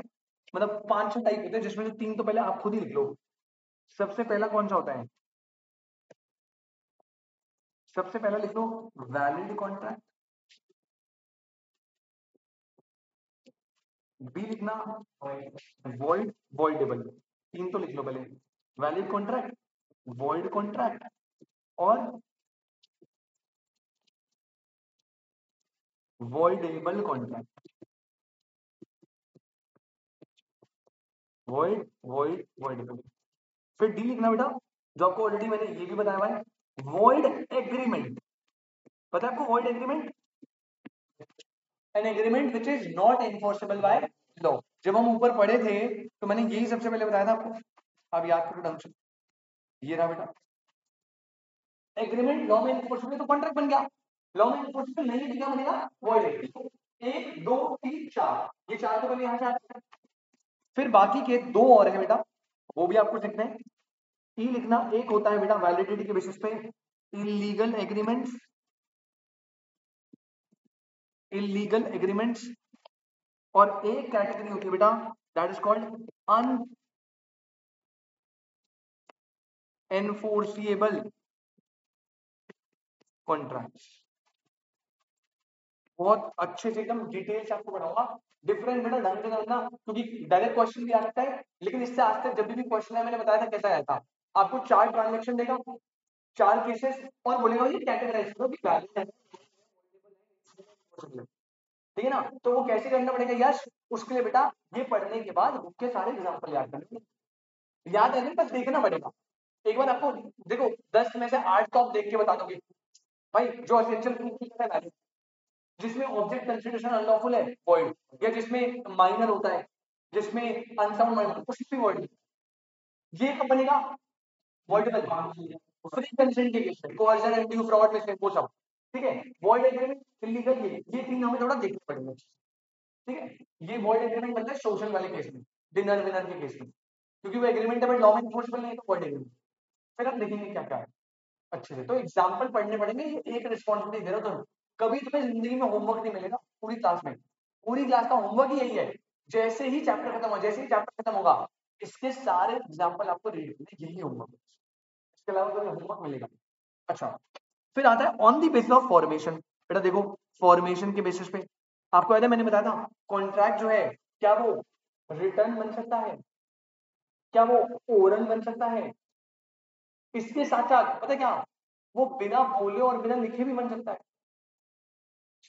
मतलब 5-6 टाइप होते हैं, जिसमें से 3 तो पहले आप खुद ही लिख लो। सबसे पहला कौन सा होता है? सबसे पहला लिख लो वैलिड कॉन्ट्रैक्ट। बी लिखना वॉइड वॉइडेबल। 3 तो लिख लो पहले, वैलिड कॉन्ट्रैक्ट, वॉइड कॉन्ट्रैक्ट और voidable contract. Void void voidable. फिर डी लिखना बेटा, जो आपको ऑलरेडी मैंने ये भी बताया हुआ है, वॉइड एग्रीमेंट। पता है आपको void agreement? An agreement which is not enforceable by law. जब हम ऊपर पढ़े थे तो मैंने यही सबसे पहले बताया था आपको, आप याद करो ढंग से। ये रहा बेटा एग्रीमेंट, लॉ में एनफोर्सेबल तो कॉन्ट्रैक्ट बन गया, लॉ में एनफोर्सेबल नहीं है, क्या बनेगा? वॉइड। 1 2 3 4, ये 4 तो बने यहाँ से आते हैं। फिर बाकी के 2 और है बेटा, वो भी आपको लिखना है। ई लिखना, एक होता है बेटा वैलिडिटी के बेसिस पे इलीगल एग्रीमेंट्स, इलीगल एग्रीमेंट्स। और एक कैटेगरी होती है बेटा दैट इज कॉल्ड अनएनफोर्सिएबल कॉन्ट्रैक्ट्स। बहुत अच्छे से एकदम डिटेल से आपको बताऊंगा। डिफरेंस बेटा ढंग से समझना, क्योंकि डायरेक्ट क्वेश्चन भी आ सकता है, लेकिन इससे आज तक जब भी क्वेश्चन है मैंने बताया था कैसा आया था, आपको 4 ट्रांजेक्शन देगा, 4 केसेस, और बोलेगा ये कैटेगराइज करो कि वैलिड है, ठीक है ना? तो वो कैसे करना पड़ेगा यश, उसके लिए बेटा ये पढ़ने के बाद बुक के सारे एग्जाम्पल याद करने, याद है नहीं, बस देखना पड़ेगा। एक बार आपको देखो 10 में से 8 तो आप देख के बता दोगे भाई, जो एसेंशियल प्रिंसिपल है वैलिड, जिसमें ऑब्जेक्ट कंसीडरेशन अनलॉफुल है वॉइड, या जिसमें माइनर होता है, जिसमें अनसाउंड माइनर, कुछ भी वॉइड, ये कब बनेगा? वॉइडेबल फ्री कंसेंट के केस में, कोअर्जन एंड ड्यू फ्रॉड में, वो सब ठीक है। वॉइड एग्रीमेंट, इलीगल, ये 3 हमें थोड़ा देखने पड़ेंगे, ठीक है। ये वॉइड एग्रीमेंट बनता है सोशल वाले केस में, डिनर विनर के केस में, क्योंकि वो एग्रीमेंट है बट लॉ में इन्फोर्सेबल नहीं है, तो वॉइड एग्रीमेंट। फिर हम देखेंगे क्या क्या है अच्छे से, तो एग्जाम्पल पढ़ने पड़ेंगे। ये एक रिस्पॉन्सिबिलिटी दे रहा हूँ, कभी तुम्हें जिंदगी में होमवर्क नहीं मिलेगा पूरी क्लास में, पूरी क्लास का होमवर्क ही यही है, जैसे ही चैप्टर खत्म हो, जैसे ही चैप्टर खत्म होगा इसके सारे एग्जाम्पल आपको रीड करने, यही होमवर्क, इसके अलावा कोई होमवर्क मिलेगा। अच्छा, फिर आता है on the basis of formation. बेटा देखो फॉर्मेशन के बेसिस पे आपको याद है मैंने बताया था कॉन्ट्रैक्ट जो है क्या वो रिटर्न बन सकता है? क्या वो ओरल बन सकता है? इसके साथ साथ पता क्या, वो बिना बोले और बिना लिखे भी बन सकता है।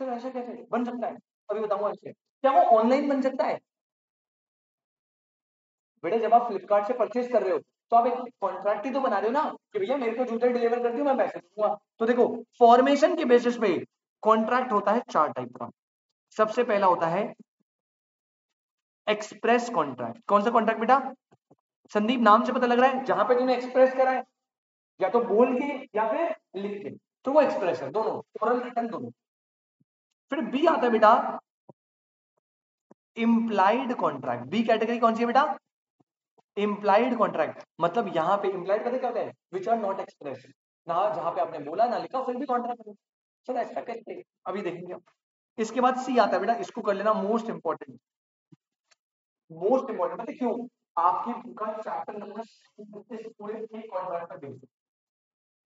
सर ऐसा कैसे बन सकता है? अभी बताऊंगा इससे। क्या वो ऑनलाइन बन सकता है? बेटा जब आप फ्लिपकार्ट से परचेज कर रहे हो तो आप एक कॉन्ट्रैक्ट ही तो बना रहे हो ना कि भैया मेरे को जूते डिलीवर कर दियो, मैं पैसे दूंगा। तो देखो फॉर्मेशन के बेसिस पे कॉन्ट्रैक्ट होता है 4 टाइप का। सबसे पहला होता है एक्सप्रेस कॉन्ट्रैक्ट। कौन सा कॉन्ट्रैक्ट बेटा? संदीप नाम से पता लग रहा है, जहां पे तूने एक्सप्रेस करा है या तो बोल के या फिर लिख के, तो वो एक्सप्रेस है, दोनों ओरल रिटन दोनों। फिर बी आता है बेटा इम्प्लाइड कॉन्ट्रैक्ट। बी कैटेगरी कौन सी है बेटा? Implied contract. मतलब यहाँ पे इम्प्लाइड पता क्या होता है? विच आर नॉट एक्सप्रेस, ना जहां पे आपने बोला ना लिखा फिर भी कॉन्ट्रैक्ट। सर ऐसा कैसे? अभी देखेंगे। इसके बाद सी आता है बेटा, इसको कर लेना मोस्ट इंपॉर्टेंट। मोस्ट इंपॉर्टेंट मतलब क्यों? आपकी बुक का चैप्टर नंबर इस पूरे एक कॉन्ट्रैक्ट पर बेस्ड।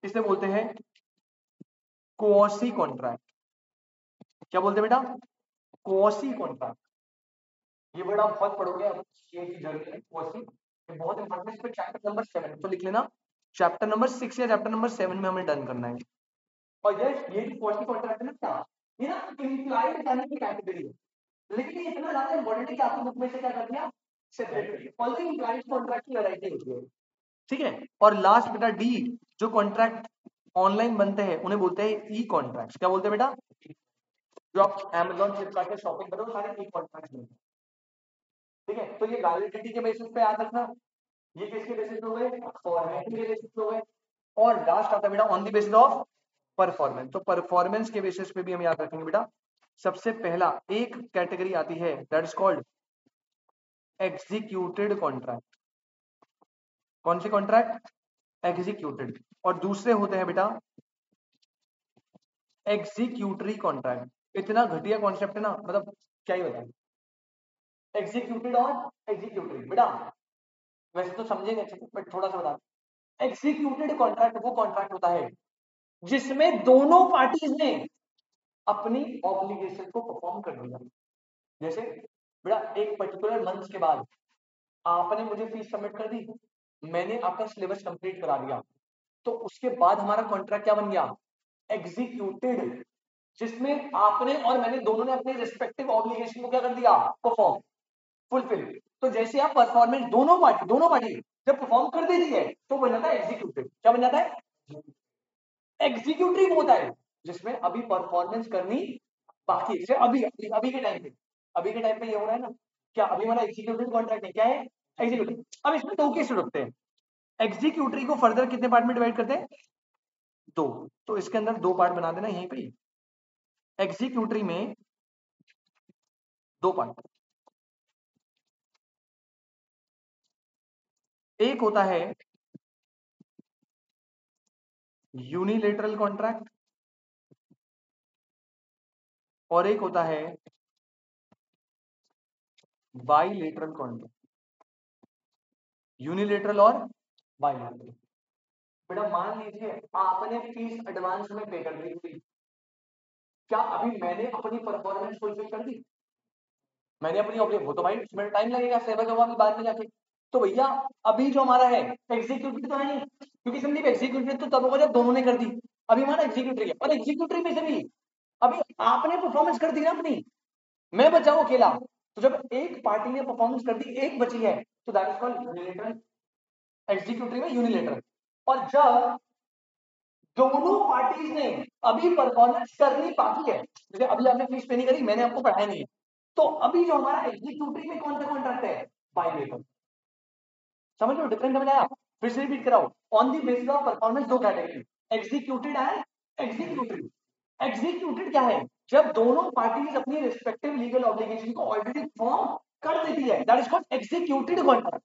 इसे बोलते हैं क्वॉसी कॉन्ट्रैक्ट। क्या बोलते हैं बेटा? Quasi contract. ये वर्ड आप बहुत पढ़ोगे अब सीए की जर्नी में, क्वॉसी। ये बहुत इंपॉर्टेंट है। इस पे चैप्टर नंबर 7 तो लिख लेना, चैप्टर नंबर 6 या चैप्टर नंबर 7 में हमें डन करना है। और ये क्वॉसी कॉन्ट्रैक्ट है ना क्या, ये ना इम्प्लाइड यानी की कैटेगरी है, लेकिन ये इतना ज्यादा इंपॉर्टेंट है कि आपकी बुक में से क्या कर दिया, सेपरेट। ऑल्सो इम्प्लाइड कॉन्ट्रैक्ट की वैरायटी होती है, ठीक है। और लास्ट बेटा डी, जो कॉन्ट्रैक्ट ऑनलाइन बनते हैं उन्हें बोलते हैं ई कॉन्ट्रैक्ट। क्या बोलते हैं बेटा? जो आप Amazon फ्लिपकार्ट से शॉपिंग करो सारे ई कॉन्ट्रैक्ट बनते हैं, ठीक है। तो ये वैलिडिटी के बेसिस पे याद रखना, ये किसके बेसिस पे हुए? फॉर्मेटिंग के बेसिस पे हुए। और लास्ट आता है बेटा on the basis of performance. तो परफॉर्मेंस के बेसिस पे भी हम याद रखेंगे बेटा। सबसे पहला एक कैटेगरी आती है that is called executed contract. कौन सी कॉन्ट्रैक्ट? एग्जीक्यूटेड। और दूसरे होते हैं बेटा एग्जीक्यूटरी कॉन्ट्रैक्ट। इतना घटिया कॉन्सेप्ट है ना, मतलब क्या ही बताएं। एग्जीक्यूटेड और एग्जीक्यूटरी बेटा वैसे तो समझेंगे अच्छे से, बट थोड़ा सा बता। एग्जीक्यूटेड कॉन्ट्रैक्ट वो कॉन्ट्रैक्ट होता है जिसमें दोनों पार्टीज ने अपनी ऑब्लिगेशन को परफॉर्म कर दिया। जैसे बेटा एक पर्टिकुलर मंथ के बाद आपने मुझे फीस सबमिट कर दी, मैंने आपका सिलेबस कंप्लीट करा दिया, तो उसके बाद हमारा कॉन्ट्रैक्ट क्या बन गया? एग्जीक्यूटेड। जिसमें आपने और मैंने दोनों ने अपने रिस्पेक्टिव ऑब्लिगेशन को क्या कर दिया? Perform, fulfil. तो जैसे आप परफॉर्मेंस दोनों पार्टी जब परफॉर्म कर देती है तो बन जाता है एग्जीक्यूटिव। क्या बन जाता है? एग्जीक्यूटिव होता है जिसमें अभी परफॉर्मेंस करनी बाकी है। अभी अभी के टाइम पे, अभी के टाइम पे ये हो रहा है ना, क्या अभी हमारा एग्जीक्यूटिव कॉन्ट्रैक्ट है, क्या है? एग्जीक्यूटिव। अब इसमें दो केस रखते हैं। एग्जीक्यूटिव को फर्दर कितने पार्ट में डिवाइड करते हैं? दो। तो इसके अंदर दो पार्ट बना देना यहीं पे। एग्जीक्यूटिव में दो पार्ट, एक होता है यूनिलेटरल कॉन्ट्रैक्ट और एक होता है बाइलेटरल कॉन्ट्रैक्ट। यूनिलेटरल और बाइलेटरल। बेटा मान लीजिए आपने फीस एडवांस में पे कर दी थी, क्या अभी मैंने अपनी परफॉर्मेंस फुलफिल कर दी? मैंने अपनी वो तो भाई उसमें टाइम लगेगा, सेवा होगा अभी बाद में जाके। तो भैया अभी जो हमारा है एग्जीक्यूटिव तो है नहीं, क्योंकि संदीप एग्जीक्यूटिव तो तब होगा जब दोनों ने कर दी। अभी हमारा एग्जीक्यूटिव है और एग्जीक्यूटिव में से भी अभी आपने परफॉर्मेंस कर दी ना अपनी, मैं बचा हूं अकेला। तो जब एक पार्टी ने परफॉर्मेंस कर दी, एक बची है, तो that is called unilateral. Executive में यूनिलेटरल। और जब दोनों पार्टीज ने अभी परफॉर्मेंस करनी बाकी है, जैसे अभी आपने फीस पे नहीं करी, मैंने आपको पढ़ाया नहीं है, तो अभी जो हमारा एग्जीक्यूटिव में कौन सा कॉन्ट्रैक्ट है? बाइलेटरल। समझ लो डिफरेंस समझ आया? फिर से रिपीट कराओ। On the basis of performance दो category, executed and executive. Executed क्या है? जब दोनों पार्टीज अपनी रिस्पेक्टिव लीगल ऑब्लिगेशन को ऑलरेडी फॉर्म कर देती है, that is called executed contract.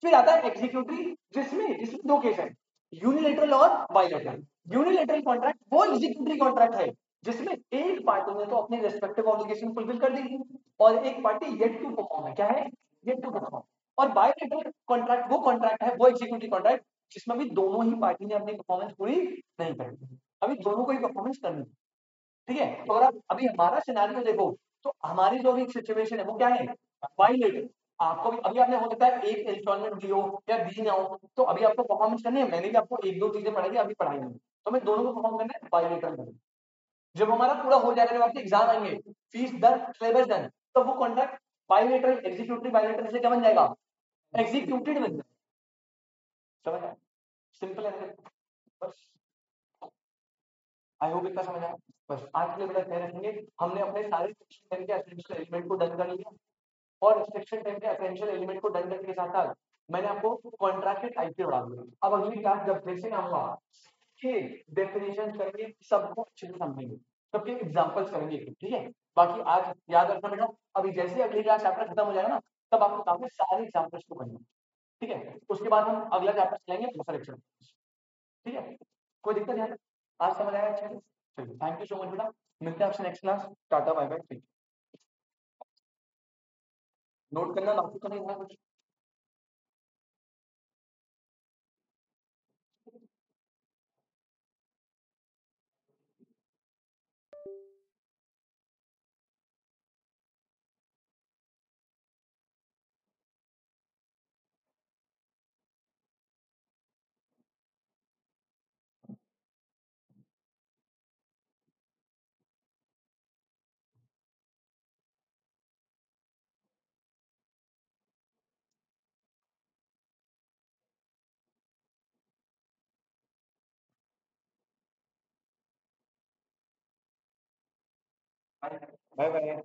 फिर आता है एग्जीक्यूटिव जिसमें जिसमें दो केस है, यूनिलेटरल और बाइलेटरल। यूनिलेटरल कॉन्ट्रैक्ट वो एग्जीक्यूटिव कॉन्ट्रैक्ट है जिसमें एक पार्टी ने तो अपनी रिस्पेक्टिव ऑब्लिगेशन फुलफिल कर दी और एक पार्टी येट टू परफॉर्म है। क्या है? Yet to perform. और बाइलेटरल कॉन्ट्रैक्ट वो कॉन्ट्रैक्ट है, वो एग्जीक्यूटिव कॉन्ट्रैक्ट जिसमें भी दोनों ही पार्टी ने अपनी परफॉर्मेंस पूरी नहीं करी, अभी दोनों को ही परफॉर्मेंस करनी है, ठीक है। तो अगर आप अभी हमारा सिनेरियो देखो, तो हमारी जो भी सिचुएशन है वो क्या है? बाइलेटरल। आपको भी अभी आपने हो सकता है एक इंस्टॉलमेंट दी हो या दी ना हो, तो अभी आपको परफॉर्मेंस करनी है। मैंने भी आपको एक दो चीजें पढ़ाई अभी पढ़ाई नहीं, तो मैं दोनों को परफॉर्म करना है बायोलेटरल में। जब हमारा पूरा हो जाएगा, जब आपके एग्जाम आएंगे, फीस डन, सिलेबस डन, तो वो कॉन्ट्रैक्ट बायोलेटरल एग्जीक्यूटिव बायोलेटरल से क्या बन जाएगा? एग्जीक्यूटेड बन जाएगा। समझ आया? सिंपल है बस। आई होप इतना समझ आया। बस आज के लिए बेटा इतना रखेंगे। हमने अपने सारे सेक्शन 10 के एसेंशियल एलिमेंट को डन कर लिया, और सेक्शन 10 के एसेंशियल एलिमेंट को डन करने के साथ साथ मैंने आपको कॉन्ट्रैक्ट के टाइप बढ़ा दिया। अब अगली क्लास जब फिर से आऊंगा के डेफिनेशन करेंगे, सबको अच्छे से समझेंगे, सबके एग्जांपल्स करेंगे, ठीक है? बाकी आज याद रखना बेटा, अभी जैसे अगली क्लास चैप्टर खत्म हो जाएगा ना, तब आपको काफी सारे एग्जांपल्स को पढ़ना, ठीक है? उसके बाद हम अगला चैप्टर चलेंगे दूसरा लेक्चर, ठीक है? कोई दिक्कत है? आज समझ आया अच्छे से? चलिए, थैंक यू सो मच बेटा, मिलते हैं आपसे next class. Tata bye bye. Note करना, बाकी तो नहीं है कुछ। Bye bye.